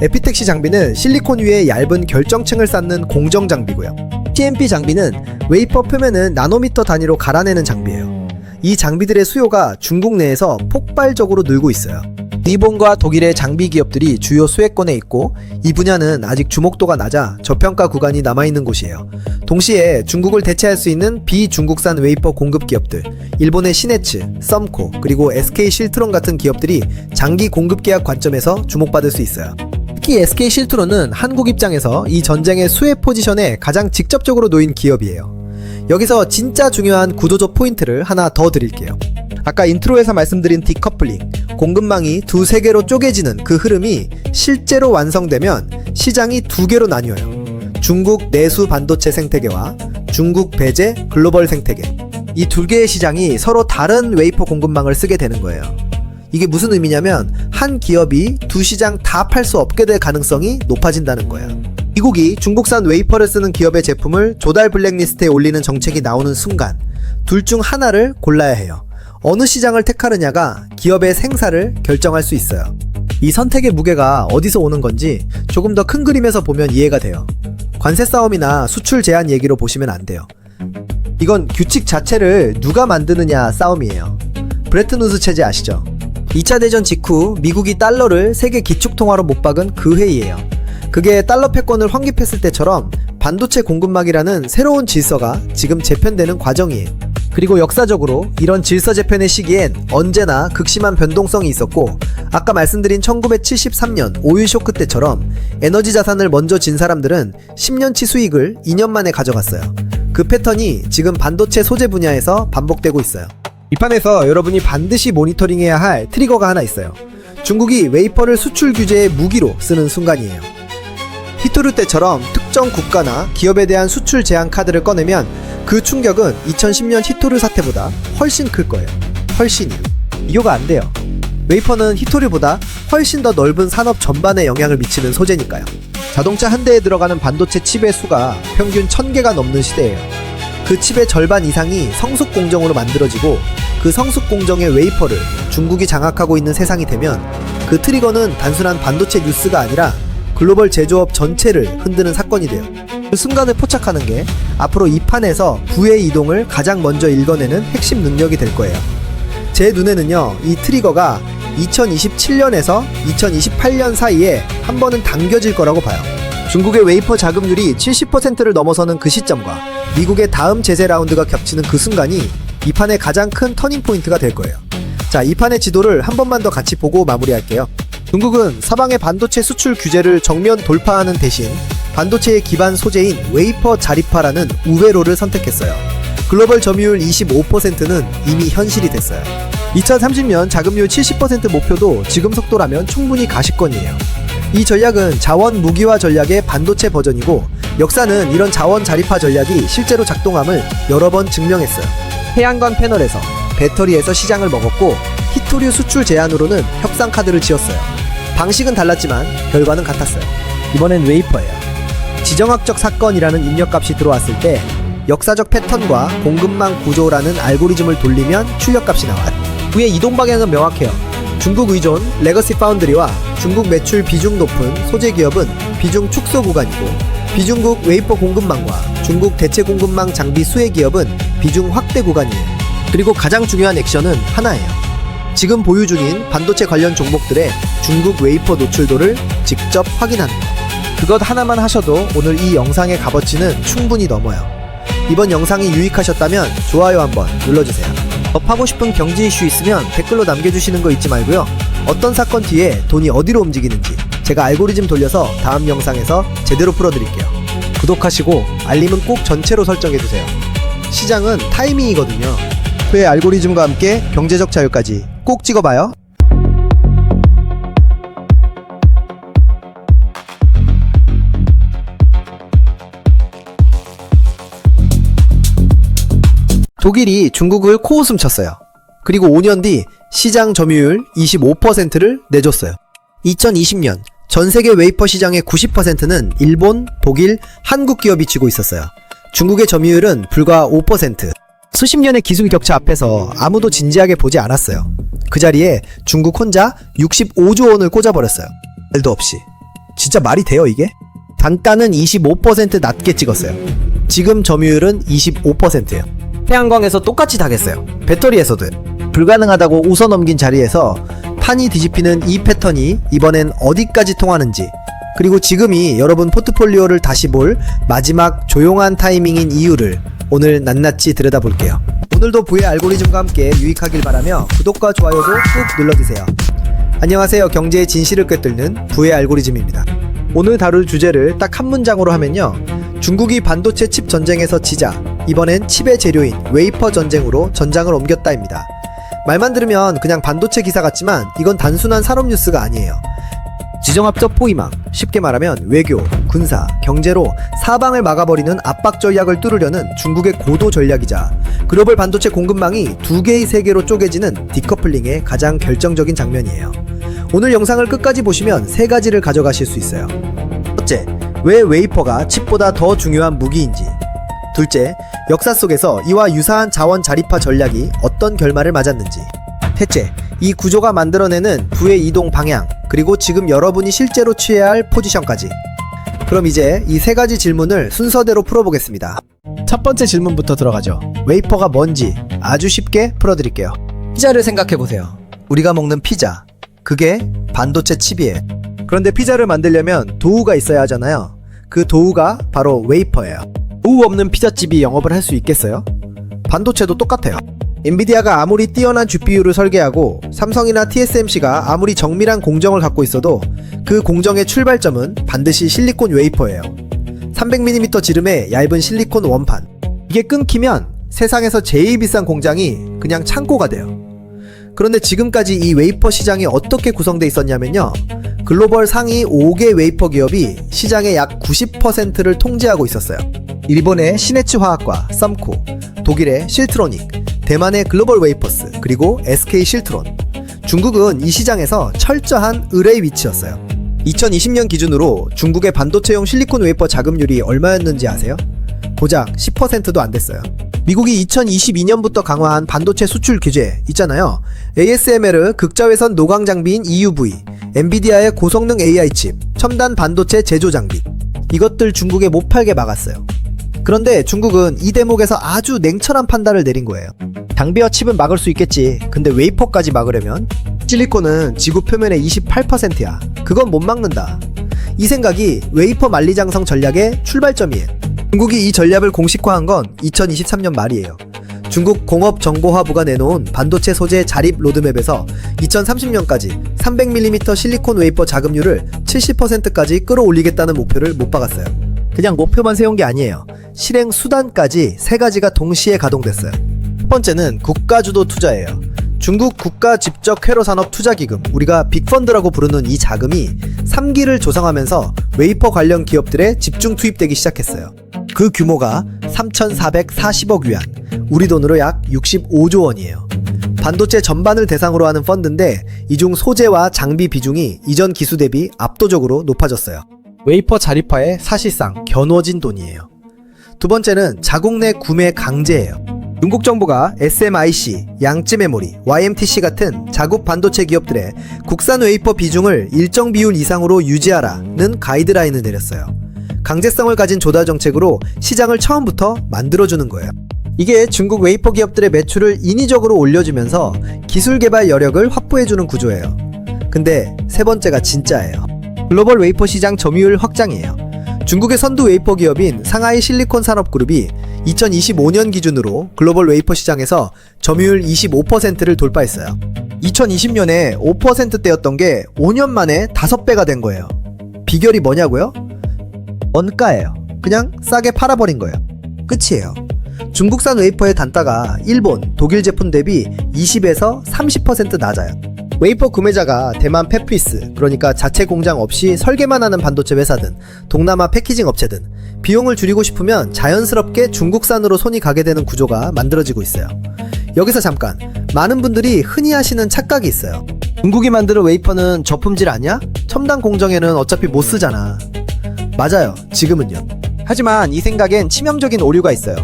에피텍시 장비는 실리콘 위에 얇은 결정층을 쌓는 공정 장비고요. TMP 장비는 웨이퍼 표면을 나노미터 단위로 갈아내는 장비예요. 이 장비들의 수요가 중국 내에서 폭발적으로 늘고 있어요. 일본과 독일의 장비 기업들이 주요 수혜권에 있고 이 분야는 아직 주목도가 낮아 저평가 구간이 남아있는 곳이에요. 동시에 중국을 대체할 수 있는 비중국산 웨이퍼 공급 기업들, 일본의 시네츠, 썸코, 그리고 SK실트론 같은 기업들이 장기 공급 계약 관점에서 주목받을 수 있어요. 특히 SK실트론은 한국 입장에서 이 전쟁의 수혜 포지션에 가장 직접적으로 놓인 기업이에요. 여기서 진짜 중요한 구조적 포인트를 하나 더 드릴게요. 아까 인트로에서 말씀드린 디커플링, 공급망이 두세 개로 쪼개지는 그 흐름이 실제로 완성되면 시장이 두 개로 나뉘어요. 중국 내수 반도체 생태계와 중국 배제 글로벌 생태계. 이 두 개의 시장이 서로 다른 웨이퍼 공급망을 쓰게 되는 거예요. 이게 무슨 의미냐면 한 기업이 두 시장 다 팔 수 없게 될 가능성이 높아진다는 거예요. 미국이 중국산 웨이퍼를 쓰는 기업의 제품을 조달 블랙리스트에 올리는 정책이 나오는 순간 둘 중 하나를 골라야 해요. 어느 시장을 택하느냐가 기업의 생사를 결정할 수 있어요. 이 선택의 무게가 어디서 오는 건지 조금 더 큰 그림에서 보면 이해가 돼요. 관세 싸움이나 수출 제한 얘기로 보시면 안 돼요. 이건 규칙 자체를 누가 만드느냐 싸움이에요. 브레튼 우드 체제 아시죠? 2차 대전 직후 미국이 달러를 세계 기축통화로 못 박은 그 해이에요. 그게 달러 패권을 확립했을 때처럼 반도체 공급망이라는 새로운 질서가 지금 재편되는 과정이에요. 그리고 역사적으로 이런 질서 재편의 시기엔 언제나 극심한 변동성이 있었고, 아까 말씀드린 1973년 오일 쇼크 때처럼 에너지 자산을 먼저 진 사람들은 10년치 수익을 2년 만에 가져갔어요. 그 패턴이 지금 반도체 소재 분야에서 반복되고 있어요. 이 판에서 여러분이 반드시 모니터링해야 할 트리거가 하나 있어요. 중국이 웨이퍼를 수출 규제의 무기로 쓰는 순간이에요. 히토류 때처럼 특정 국가나 기업에 대한 수출 제한 카드를 꺼내면 그 충격은 2010년 히토류 사태보다 훨씬 클 거예요. 훨씬이요. 비교가 안 돼요. 웨이퍼는 히토류보다 훨씬 더 넓은 산업 전반에 영향을 미치는 소재니까요. 자동차 한 대에 들어가는 반도체 칩의 수가 평균 1000개가 넘는 시대예요. 그 칩의 절반 이상이 성숙 공정으로 만들어지고 그 성숙 공정의 웨이퍼를 중국이 장악하고 있는 세상이 되면 그 트리거는 단순한 반도체 뉴스가 아니라 글로벌 제조업 전체를 흔드는 사건이 돼요. 그 순간을 포착하는 게 앞으로 이 판에서 부의 이동을 가장 먼저 읽어내는 핵심 능력이 될 거예요. 제 눈에는요, 이 트리거가 2027년에서 2028년 사이에 한 번은 당겨질 거라고 봐요. 중국의 웨이퍼 자금률이 70%를 넘어서는 그 시점과 미국의 다음 제재 라운드가 겹치는 그 순간이 이 판의 가장 큰 터닝 포인트가 될 거예요. 자, 이 판의 지도를 한 번만 더 같이 보고 마무리할게요. 중국은 사방의 반도체 수출 규제를 정면 돌파하는 대신 반도체의 기반 소재인 웨이퍼 자립화라는 우회로를 선택했어요. 글로벌 점유율 25%는 이미 현실이 됐어요. 2030년 자금률 70% 목표도 지금 속도라면 충분히 가시권이에요. 이 전략은 자원 무기화 전략의 반도체 버전이고, 역사는 이런 자원 자립화 전략이 실제로 작동함을 여러 번 증명했어요. 태양광 패널에서, 배터리에서 시장을 먹었고, 히토류 수출 제한으로는 협상 카드를 지었어요. 방식은 달랐지만 결과는 같았어요. 이번엔 웨이퍼예요. 지정학적 사건이라는 입력값이 들어왔을 때 역사적 패턴과 공급망 구조라는 알고리즘을 돌리면 출력값이 나와요. 그의 이동 방향은 명확해요. 중국 의존 레거시 파운드리와 중국 매출 비중 높은 소재 기업은 비중 축소 구간이고, 비중국 웨이퍼 공급망과 중국 대체 공급망 장비 수혜 기업은 비중 확대 구간이에요. 그리고 가장 중요한 액션은 하나예요. 지금 보유 중인 반도체 관련 종목들의 중국 웨이퍼 노출도를 직접 확인하는 것. 그것 하나만 하셔도 오늘 이 영상의 값어치는 충분히 넘어요. 이번 영상이 유익하셨다면 좋아요 한번 눌러주세요. 더 파고 싶은 경제 이슈 있으면 댓글로 남겨주시는 거 잊지 말고요. 어떤 사건 뒤에 돈이 어디로 움직이는지 제가 알고리즘 돌려서 다음 영상에서 제대로 풀어드릴게요. 구독하시고 알림은 꼭 전체로 설정해주세요. 시장은 타이밍이거든요. 그의 알고리즘과 함께 경제적 자유까지 꼭 찍어봐요. 독일이 중국을 코웃음 쳤어요. 그리고 5년 뒤 시장 점유율 25%를 내줬어요. 2020년 전 세계 웨이퍼 시장의 90%는 일본, 독일, 한국 기업이 쥐고 있었어요. 중국의 점유율은 불과 5%. 수십 년의 기술 격차 앞에서 아무도 진지하게 보지 않았어요. 그 자리에 중국 혼자 65조 원을 꽂아버렸어요. 말도 없이. 진짜 말이 돼요, 이게? 단가는 25% 낮게 찍었어요. 지금 점유율은 25%예요. 태양광에서 똑같이 당했어요. 배터리에서도 불가능하다고 웃어넘긴 자리에서 판이 뒤집히는 이 패턴이 이번엔 어디까지 통하는지, 그리고 지금이 여러분 포트폴리오를 다시 볼 마지막 조용한 타이밍인 이유를 오늘 낱낱이 들여다볼게요. 오늘도 부의 알고리즘과 함께 유익하길 바라며 구독과 좋아요도 꾹 눌러주세요. 안녕하세요. 경제의 진실을 꿰뚫는 부의 알고리즘입니다. 오늘 다룰 주제를 딱 한 문장으로 하면요, 중국이 반도체 칩 전쟁에서 지자 이번엔 칩의 재료인 웨이퍼 전쟁으로 전장을 옮겼다입니다. 말만 들으면 그냥 반도체 기사 같지만 이건 단순한 산업 뉴스가 아니에요. 지정학적 포위망, 쉽게 말하면 외교, 군사, 경제로 사방을 막아버리는 압박 전략을 뚫으려는 중국의 고도 전략이자 글로벌 반도체 공급망이 두 개의 세계로 쪼개지는 디커플링의 가장 결정적인 장면이에요. 오늘 영상을 끝까지 보시면 세 가지를 가져가실 수 있어요. 첫째, 왜 웨이퍼가 칩보다 더 중요한 무기인지. 둘째, 역사 속에서 이와 유사한 자원 자립화 전략이 어떤 결말을 맞았는지. 셋째, 이 구조가 만들어내는 부의 이동 방향, 그리고 지금 여러분이 실제로 취해야 할 포지션까지. 그럼 이제 이 세 가지 질문을 순서대로 풀어보겠습니다. 첫 번째 질문부터 들어가죠. 웨이퍼가 뭔지 아주 쉽게 풀어드릴게요. 피자를 생각해보세요. 우리가 먹는 피자, 그게 반도체 칩이에요. 그런데 피자를 만들려면 도우가 있어야 하잖아요. 그 도우가 바로 웨이퍼예요. 도우 없는 피자집이 영업을 할 수 있겠어요? 반도체도 똑같아요. 엔비디아가 아무리 뛰어난 GPU를 설계하고 삼성이나 TSMC가 아무리 정밀한 공정을 갖고 있어도 그 공정의 출발점은 반드시 실리콘 웨이퍼예요. 300mm 지름의 얇은 실리콘 원판. 이게 끊기면 세상에서 제일 비싼 공장이 그냥 창고가 돼요. 그런데 지금까지 이 웨이퍼 시장이 어떻게 구성되어 있었냐면요. 글로벌 상위 5개 웨이퍼 기업이 시장의 약 90%를 통제하고 있었어요. 일본의 시네츠 화학과 썸코, 독일의 실트로닉, 대만의 글로벌 웨이퍼스, 그리고 SK 실트론. 중국은 이 시장에서 철저한 을의 위치였어요. 2020년 기준으로 중국의 반도체용 실리콘 웨이퍼 자금률이 얼마였는지 아세요? 고작 10%도 안 됐어요. 미국이 2022년부터 강화한 반도체 수출 규제 있잖아요. ASML 극자외선 노광 장비인 EUV, 엔비디아의 고성능 AI 칩, 첨단 반도체 제조 장비. 이것들 중국에 못 팔게 막았어요. 그런데 중국은 이 대목에서 아주 냉철한 판단을 내린 거예요. 장비와 칩은 막을 수 있겠지. 근데 웨이퍼까지 막으려면 실리콘은 지구 표면의 28%야. 그건 못 막는다. 이 생각이 웨이퍼 만리장성 전략의 출발점이에요. 중국이 이 전략을 공식화한 건 2023년 말이에요. 중국 공업정보화부가 내놓은 반도체 소재 자립 로드맵에서 2030년까지 300mm 실리콘 웨이퍼 자급률을 70%까지 끌어올리겠다는 목표를 못 박았어요. 그냥 목표만 세운 게 아니에요. 실행 수단까지 세 가지가 동시에 가동됐어요. 첫 번째는 국가주도 투자예요. 중국 국가직접회로산업투자기금, 우리가 빅펀드라고 부르는 이 자금이 3기를 조성하면서 웨이퍼 관련 기업들에 집중 투입되기 시작했어요. 그 규모가 3,440억 위안, 우리 돈으로 약 65조 원이에요. 반도체 전반을 대상으로 하는 펀드인데 이 중 소재와 장비 비중이 이전 기수 대비 압도적으로 높아졌어요. 웨이퍼 자립화에 사실상 겨누어진 돈이에요. 두 번째는 자국 내 구매 강제예요. 중국 정부가 SMIC, 양쯔 메모리, YMTC 같은 자국 반도체 기업들의 국산 웨이퍼 비중을 일정 비율 이상으로 유지하라는 가이드라인을 내렸어요. 강제성을 가진 조달 정책으로 시장을 처음부터 만들어주는 거예요. 이게 중국 웨이퍼 기업들의 매출을 인위적으로 올려주면서 기술 개발 여력을 확보해주는 구조예요. 근데 세 번째가 진짜예요. 글로벌 웨이퍼 시장 점유율 확장이에요. 중국의 선두 웨이퍼 기업인 상하이 실리콘 산업그룹이 2025년 기준으로 글로벌 웨이퍼 시장에서 점유율 25%를 돌파했어요. 2020년에 5%대였던 게 5년 만에 5배가 된 거예요. 비결이 뭐냐고요? 원가예요. 그냥 싸게 팔아버린 거예요. 끝이에요. 중국산 웨이퍼의 단가가 일본, 독일 제품 대비 20에서 30% 낮아요. 웨이퍼 구매자가 대만 펫피스, 그러니까 자체 공장 없이 설계만 하는 반도체 회사든 동남아 패키징 업체든 비용을 줄이고 싶으면 자연스럽게 중국산으로 손이 가게 되는 구조가 만들어지고 있어요. 여기서 잠깐, 많은 분들이 흔히 하시는 착각이 있어요. 중국이 만드는 웨이퍼는 저품질 아니야? 첨단 공정에는 어차피 못 쓰잖아. 맞아요, 지금은요. 하지만 이 생각엔 치명적인 오류가 있어요.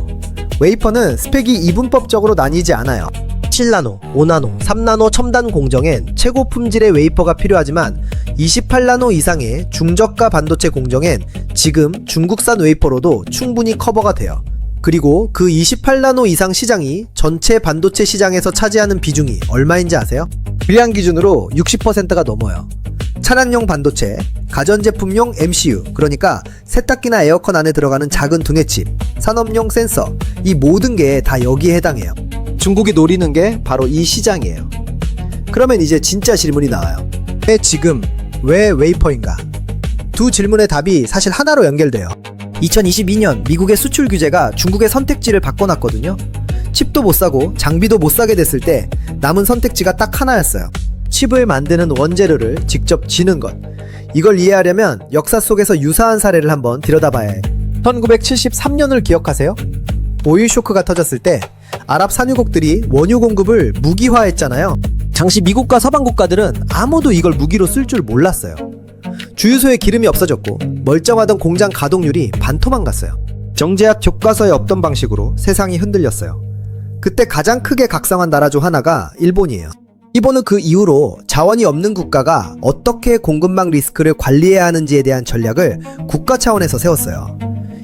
웨이퍼는 스펙이 이분법적으로 나뉘지 않아요. 7나노, 5나노, 3나노 첨단 공정엔 최고 품질의 웨이퍼가 필요하지만 28나노 이상의 중저가 반도체 공정엔 지금 중국산 웨이퍼로도 충분히 커버가 돼요. 그리고 그 28나노 이상 시장이 전체 반도체 시장에서 차지하는 비중이 얼마인지 아세요? 불량 기준으로 60%가 넘어요. 차량용 반도체, 가전제품용 MCU, 그러니까 세탁기나 에어컨 안에 들어가는 작은 두뇌칩, 산업용 센서, 이 모든 게 다 여기에 해당해요. 중국이 노리는 게 바로 이 시장이에요. 그러면 이제 진짜 질문이 나와요. 왜 지금, 왜 웨이퍼인가? 두 질문의 답이 사실 하나로 연결돼요. 2022년 미국의 수출 규제가 중국의 선택지를 바꿔놨거든요. 칩도 못 사고 장비도 못 사게 됐을 때 남은 선택지가 딱 하나였어요. 칩을 만드는 원재료를 직접 지는 것. 이걸 이해하려면 역사 속에서 유사한 사례를 한번 들여다봐야 해요. 1973년을 기억하세요? 오일 쇼크가 터졌을 때 아랍 산유국들이 원유 공급을 무기화했잖아요. 당시 미국과 서방 국가들은 아무도 이걸 무기로 쓸 줄 몰랐어요. 주유소에 기름이 없어졌고 멀쩡하던 공장 가동률이 반토막 났어요. 정제약 교과서에 없던 방식으로 세상이 흔들렸어요. 그때 가장 크게 각성한 나라 중 하나가 일본이에요. 일본은 그 이후로 자원이 없는 국가가 어떻게 공급망 리스크를 관리해야 하는지에 대한 전략을 국가 차원에서 세웠어요.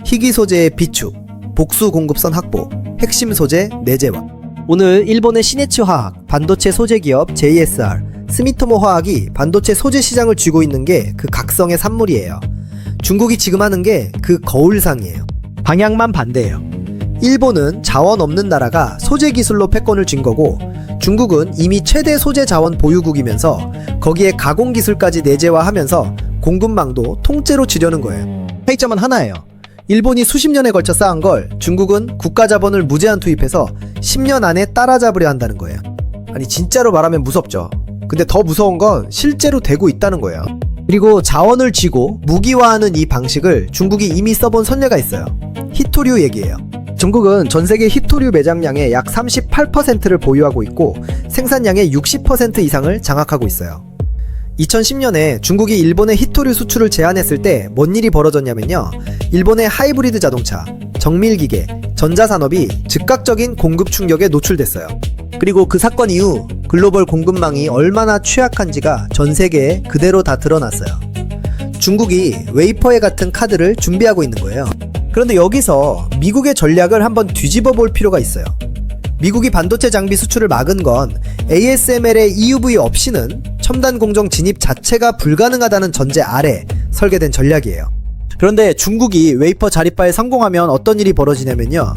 희귀 소재의 비축, 복수 공급선 확보, 핵심 소재 내재화. 오늘 일본의 시네츠 화학, 반도체 소재 기업 JSR, 스미토모 화학이 반도체 소재 시장을 쥐고 있는 게 그 각성의 산물이에요. 중국이 지금 하는 게 그 거울상이에요. 방향만 반대예요. 일본은 자원 없는 나라가 소재 기술로 패권을 쥔 거고, 중국은 이미 최대 소재 자원 보유국이면서 거기에 가공 기술까지 내재화하면서 공급망도 통째로 쥐려는 거예요. 차이점은 하나예요. 일본이 수십 년에 걸쳐 쌓은 걸 중국은 국가 자본을 무제한 투입해서 10년 안에 따라잡으려 한다는 거예요. 아니 진짜로 말하면 무섭죠. 근데 더 무서운 건 실제로 되고 있다는 거예요. 그리고 자원을 쥐고 무기화하는 이 방식을 중국이 이미 써본 선례가 있어요. 히토류 얘기예요. 중국은 전 세계 히토류 매장량의 약 38%를 보유하고 있고 생산량의 60% 이상을 장악하고 있어요. 2010년에 중국이 일본의 히토류 수출을 제한했을 때 뭔 일이 벌어졌냐면요. 일본의 하이브리드 자동차, 정밀기계, 전자산업이 즉각적인 공급 충격에 노출됐어요. 그리고 그 사건 이후 글로벌 공급망이 얼마나 취약한지가 전 세계에 그대로 다 드러났어요. 중국이 웨이퍼에 같은 카드를 준비하고 있는 거예요. 그런데 여기서 미국의 전략을 한번 뒤집어 볼 필요가 있어요. 미국이 반도체 장비 수출을 막은 건 ASML의 EUV 없이는 첨단 공정 진입 자체가 불가능하다는 전제 아래 설계된 전략이에요. 그런데 중국이 웨이퍼 자립화에 성공하면 어떤 일이 벌어지냐면요.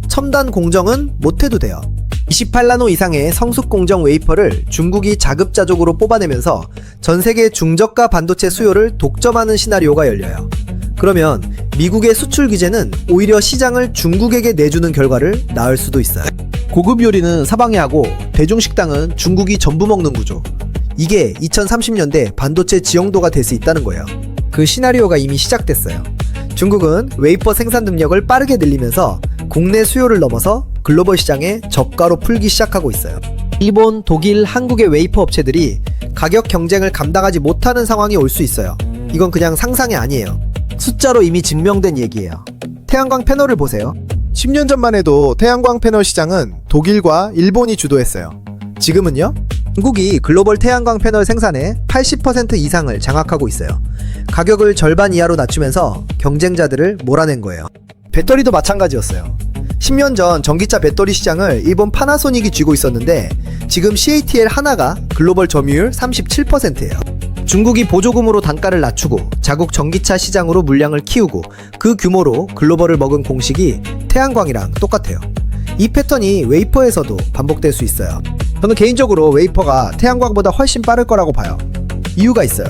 첨단 공정은 못해도 돼요. 28나노 이상의 성숙 공정 웨이퍼를 중국이 자급자족으로 뽑아내면서 전 세계 중저가 반도체 수요를 독점하는 시나리오가 열려요. 그러면 미국의 수출 규제는 오히려 시장을 중국에게 내주는 결과를 낳을 수도 있어요. 고급 요리는 서방이 하고 대중식당은 중국이 전부 먹는 구조. 이게 2030년대 반도체 지형도가 될 수 있다는 거예요. 그 시나리오가 이미 시작됐어요. 중국은 웨이퍼 생산 능력을 빠르게 늘리면서 국내 수요를 넘어서 글로벌 시장에 저가로 풀기 시작하고 있어요. 일본, 독일, 한국의 웨이퍼 업체들이 가격 경쟁을 감당하지 못하는 상황이 올 수 있어요. 이건 그냥 상상이 아니에요. 숫자로 이미 증명된 얘기예요. 태양광 패널을 보세요. 10년 전만 해도 태양광 패널 시장은 독일과 일본이 주도했어요. 지금은요? 중국이 글로벌 태양광 패널 생산의 80% 이상을 장악하고 있어요. 가격을 절반 이하로 낮추면서 경쟁자들을 몰아낸 거예요. 배터리도 마찬가지였어요. 10년 전 전기차 배터리 시장을 일본 파나소닉이 쥐고 있었는데 지금 CATL 하나가 글로벌 점유율 37%예요. 중국이 보조금으로 단가를 낮추고 자국 전기차 시장으로 물량을 키우고 그 규모로 글로벌을 먹은 공식이 태양광이랑 똑같아요. 이 패턴이 웨이퍼에서도 반복될 수 있어요. 저는 개인적으로 웨이퍼가 태양광보다 훨씬 빠를 거라고 봐요. 이유가 있어요.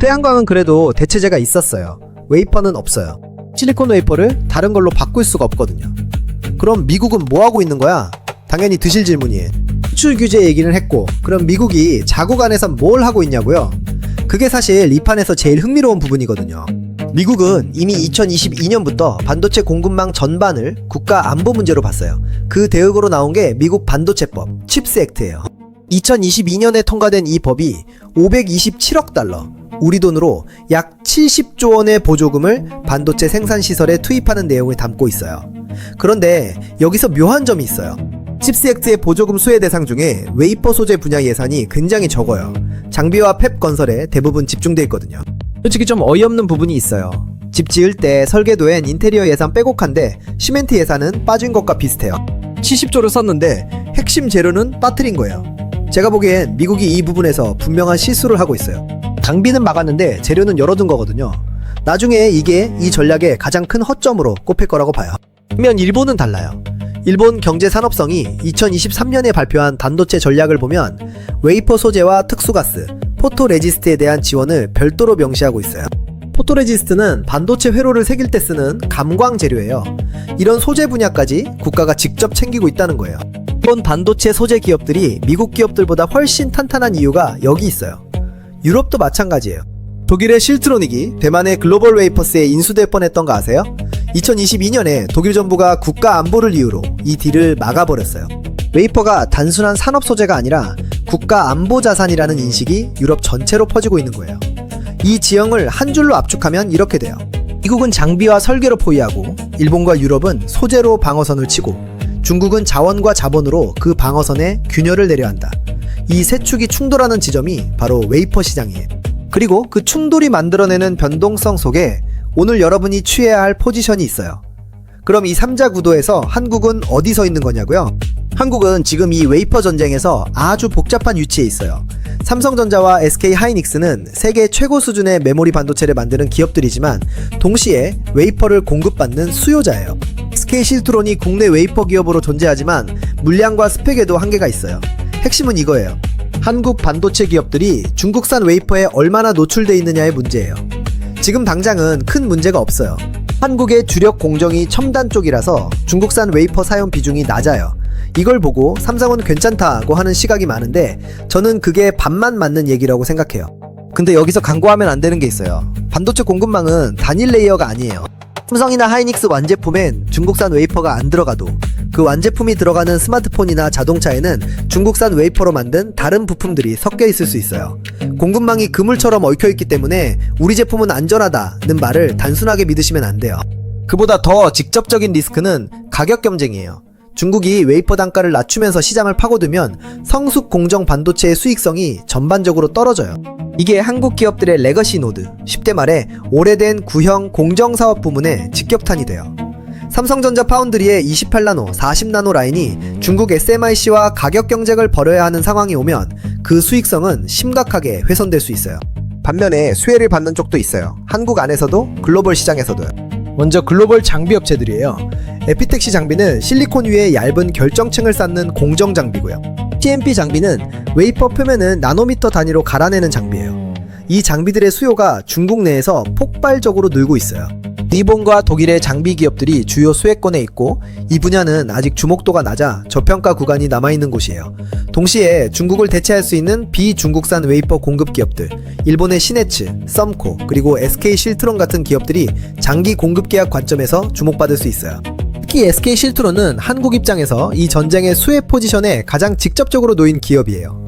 태양광은 그래도 대체제가 있었어요. 웨이퍼는 없어요. 실리콘 웨이퍼를 다른 걸로 바꿀 수가 없거든요. 그럼 미국은 뭐 하고 있는 거야? 당연히 드실 질문이에요. 수출 규제 얘기는 했고 그럼 미국이 자국 안에선 뭘 하고 있냐고요? 그게 사실 이 판에서 제일 흥미로운 부분이거든요. 미국은 이미 2022년부터 반도체 공급망 전반을 국가 안보 문제로 봤어요. 그 대응으로 나온 게 미국 반도체법, 칩스 액트예요. 2022년에 통과된 이 법이 527억 달러, 우리 돈으로 약 70조 원의 보조금을 반도체 생산 시설에 투입하는 내용을 담고 있어요. 그런데 여기서 묘한 점이 있어요. 칩스 액트의 보조금 수혜 대상 중에 웨이퍼 소재 분야 예산이 굉장히 적어요. 장비와 팹 건설에 대부분 집중돼 있거든요. 솔직히 좀 어이없는 부분이 있어요. 집 지을 때 설계도엔 인테리어 예산 빼곡한데 시멘트 예산은 빠진 것과 비슷해요. 70조를 썼는데 핵심 재료는 빠뜨린 거예요. 제가 보기엔 미국이 이 부분에서 분명한 실수를 하고 있어요. 장비는 막았는데 재료는 열어둔 거거든요. 나중에 이게 이 전략의 가장 큰 허점으로 꼽힐 거라고 봐요. 반면 일본은 달라요. 일본 경제산업성이 2023년에 발표한 반도체 전략을 보면 웨이퍼 소재와 특수가스, 포토레지스트에 대한 지원을 별도로 명시하고 있어요. 포토레지스트는 반도체 회로를 새길 때 쓰는 감광 재료예요. 이런 소재 분야까지 국가가 직접 챙기고 있다는 거예요. 일본 반도체 소재 기업들이 미국 기업들보다 훨씬 탄탄한 이유가 여기 있어요. 유럽도 마찬가지예요. 독일의 실트로닉이 대만의 글로벌 웨이퍼스에 인수될 뻔했던 거 아세요? 2022년에 독일 정부가 국가 안보를 이유로 이 딜을 막아버렸어요. 웨이퍼가 단순한 산업 소재가 아니라 국가 안보 자산이라는 인식이 유럽 전체로 퍼지고 있는 거예요. 이 지형을 한 줄로 압축하면 이렇게 돼요. 미국은 장비와 설계로 포위하고 일본과 유럽은 소재로 방어선을 치고 중국은 자원과 자본으로 그 방어선에 균열을 내려 한다. 이 세 축이 충돌하는 지점이 바로 웨이퍼 시장이에요. 그리고 그 충돌이 만들어내는 변동성 속에 오늘 여러분이 취해야 할 포지션이 있어요. 그럼 이 3자 구도에서 한국은 어디 서 있는 거냐고요? 한국은 지금 이 웨이퍼 전쟁에서 아주 복잡한 위치에 있어요. 삼성전자와 SK 하이닉스는 세계 최고 수준의 메모리 반도체를 만드는 기업들이지만 동시에 웨이퍼를 공급받는 수요자예요. SK 실트론이 국내 웨이퍼 기업으로 존재하지만 물량과 스펙에도 한계가 있어요. 핵심은 이거예요. 한국 반도체 기업들이 중국산 웨이퍼에 얼마나 노출돼 있느냐의 문제예요. 지금 당장은 큰 문제가 없어요. 한국의 주력 공정이 첨단 쪽이라서 중국산 웨이퍼 사용 비중이 낮아요. 이걸 보고 삼성은 괜찮다고 하는 시각이 많은데 저는 그게 반만 맞는 얘기라고 생각해요. 근데 여기서 간과하면 안 되는 게 있어요. 반도체 공급망은 단일 레이어가 아니에요. 삼성이나 하이닉스 완제품엔 중국산 웨이퍼가 안 들어가도 그 완제품이 들어가는 스마트폰이나 자동차에는 중국산 웨이퍼로 만든 다른 부품들이 섞여 있을 수 있어요. 공급망이 그물처럼 얽혀있기 때문에 우리 제품은 안전하다는 말을 단순하게 믿으시면 안 돼요. 그보다 더 직접적인 리스크는 가격 경쟁이에요. 중국이 웨이퍼 단가를 낮추면서 시장을 파고들면 성숙 공정 반도체의 수익성이 전반적으로 떨어져요. 이게 한국 기업들의 레거시 노드, 쉽게 말해 오래된 구형 공정사업 부문의 직격탄이 돼요. 삼성전자 파운드리의 28나노, 40나노 라인이 중국 SMIC와 가격 경쟁을 벌여야 하는 상황이 오면 그 수익성은 심각하게 훼손될 수 있어요. 반면에 수혜를 받는 쪽도 있어요. 한국 안에서도 글로벌 시장에서도요. 먼저 글로벌 장비 업체들이에요. 에피텍시 장비는 실리콘 위에 얇은 결정층을 쌓는 공정 장비고요. TMP 장비는 웨이퍼 표면을 나노미터 단위로 갈아내는 장비예요. 이 장비들의 수요가 중국 내에서 폭발적으로 늘고 있어요. 일본과 독일의 장비 기업들이 주요 수혜권에 있고 이 분야는 아직 주목도가 낮아 저평가 구간이 남아있는 곳이에요. 동시에 중국을 대체할 수 있는 비중국산 웨이퍼 공급 기업들, 일본의 시네츠, 썸코, 그리고 SK 실트론 같은 기업들이 장기 공급 계약 관점에서 주목받을 수 있어요. 특히 SK 실트론은 한국 입장에서 이 전쟁의 수혜 포지션에 가장 직접적으로 놓인 기업이에요.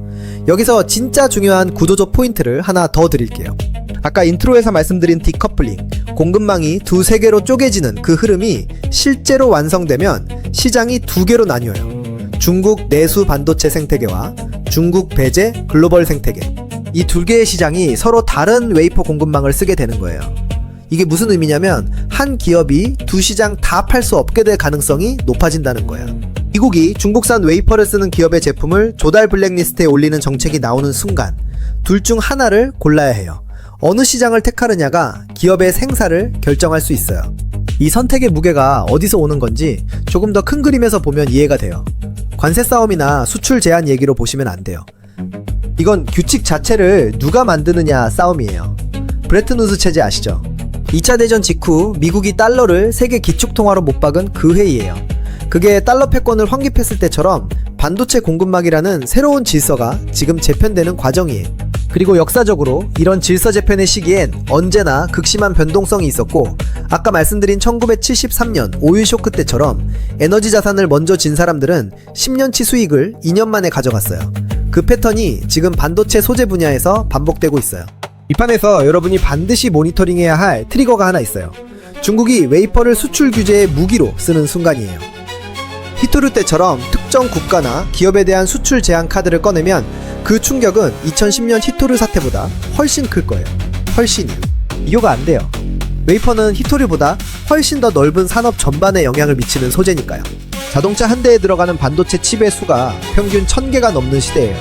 여기서 진짜 중요한 구조적 포인트를 하나 더 드릴게요. 아까 인트로에서 말씀드린 디커플링, 공급망이 두세 개로 쪼개지는 그 흐름이 실제로 완성되면 시장이 두 개로 나뉘어요. 중국 내수 반도체 생태계와 중국 배제 글로벌 생태계. 이 두 개의 시장이 서로 다른 웨이퍼 공급망을 쓰게 되는 거예요. 이게 무슨 의미냐면 한 기업이 두 시장 다 팔 수 없게 될 가능성이 높아진다는 거예요. 미국이 중국산 웨이퍼를 쓰는 기업의 제품을 조달 블랙리스트에 올리는 정책이 나오는 순간 둘 중 하나를 골라야 해요. 어느 시장을 택하느냐가 기업의 생사를 결정할 수 있어요. 이 선택의 무게가 어디서 오는 건지 조금 더 큰 그림에서 보면 이해가 돼요. 관세 싸움이나 수출 제한 얘기로 보시면 안 돼요. 이건 규칙 자체를 누가 만드느냐 싸움이에요. 브레튼 우드 체제 아시죠? 2차 대전 직후 미국이 달러를 세계 기축통화로 못 박은 그 해이에요. 그게 달러 패권을 확립했을 때처럼 반도체 공급망이라는 새로운 질서가 지금 재편되는 과정이에요. 그리고 역사적으로 이런 질서 재편의 시기엔 언제나 극심한 변동성이 있었고 아까 말씀드린 1973년 오일 쇼크 때처럼 에너지 자산을 먼저 진 사람들은 10년치 수익을 2년 만에 가져갔어요. 그 패턴이 지금 반도체 소재 분야에서 반복되고 있어요. 이 판에서 여러분이 반드시 모니터링해야 할 트리거가 하나 있어요. 중국이 웨이퍼를 수출 규제의 무기로 쓰는 순간이에요. 히토류 때처럼 특정 국가나 기업에 대한 수출 제한 카드를 꺼내면 그 충격은 2010년 히토류 사태보다 훨씬 클 거예요. 훨씬이요. 비교가 안 돼요. 웨이퍼는 히토류보다 훨씬 더 넓은 산업 전반에 영향을 미치는 소재니까요. 자동차 한 대에 들어가는 반도체 칩의 수가 평균 1000개가 넘는 시대예요.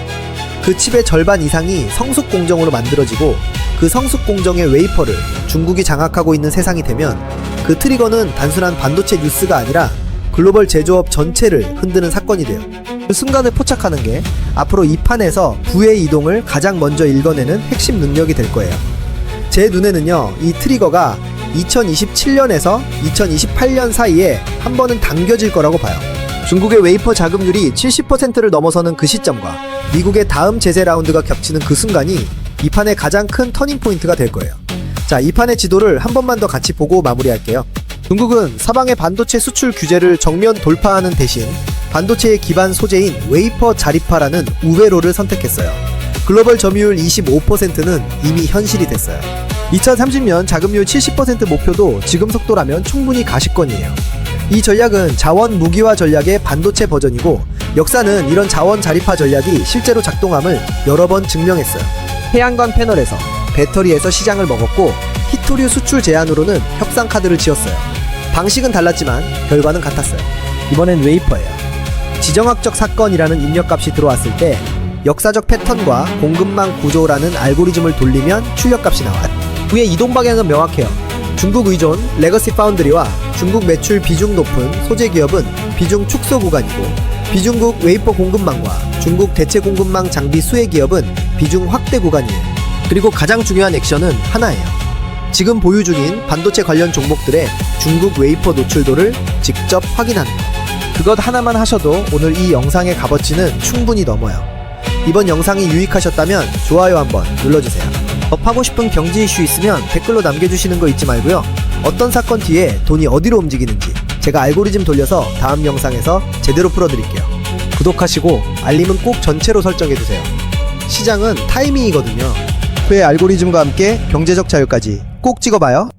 그 칩의 절반 이상이 성숙 공정으로 만들어지고 그 성숙 공정의 웨이퍼를 중국이 장악하고 있는 세상이 되면 그 트리거는 단순한 반도체 뉴스가 아니라 글로벌 제조업 전체를 흔드는 사건이 돼요. 그 순간을 포착하는 게 앞으로 이 판에서 부의 이동을 가장 먼저 읽어내는 핵심 능력이 될 거예요. 제 눈에는요, 이 트리거가 2027년에서 2028년 사이에 한 번은 당겨질 거라고 봐요. 중국의 웨이퍼 자금률이 70%를 넘어서는 그 시점과 미국의 다음 제재 라운드가 겹치는 그 순간이 이 판의 가장 큰 터닝 포인트가 될 거예요. 자, 이 판의 지도를 한 번만 더 같이 보고 마무리할게요. 중국은 서방의 반도체 수출 규제를 정면 돌파하는 대신 반도체의 기반 소재인 웨이퍼 자립화라는 우회로를 선택했어요. 글로벌 점유율 25%는 이미 현실이 됐어요. 2030년 자금률 70% 목표도 지금 속도라면 충분히 가시권이에요. 이 전략은 자원 무기화 전략의 반도체 버전이고 역사는 이런 자원 자립화 전략이 실제로 작동함을 여러 번 증명했어요. 태양광 패널에서 배터리에서 시장을 먹었고 히토류 수출 제한으로는 협상 카드를 지었어요. 방식은 달랐지만 결과는 같았어요. 이번엔 웨이퍼예요. 지정학적 사건이라는 입력값이 들어왔을 때 역사적 패턴과 공급망 구조라는 알고리즘을 돌리면 출력값이 나와요. 그의 이동 방향은 명확해요. 중국 의존 레거시 파운드리와 중국 매출 비중 높은 소재 기업은 비중 축소 구간이고 비중국 웨이퍼 공급망과 중국 대체 공급망 장비 수혜 기업은 비중 확대 구간이에요. 그리고 가장 중요한 액션은 하나예요. 지금 보유 중인 반도체 관련 종목들의 중국 웨이퍼 노출도를 직접 확인하는 것. 그것 하나만 하셔도 오늘 이 영상의 값어치는 충분히 넘어요. 이번 영상이 유익하셨다면 좋아요 한번 눌러주세요. 더 파고 싶은 경제 이슈 있으면 댓글로 남겨주시는 거 잊지 말고요. 어떤 사건 뒤에 돈이 어디로 움직이는지 제가 알고리즘 돌려서 다음 영상에서 제대로 풀어드릴게요. 구독하시고 알림은 꼭 전체로 설정해두세요. 시장은 타이밍이거든요. 회 알고리즘과 함께 경제적 자유까지 꼭 찍어봐요.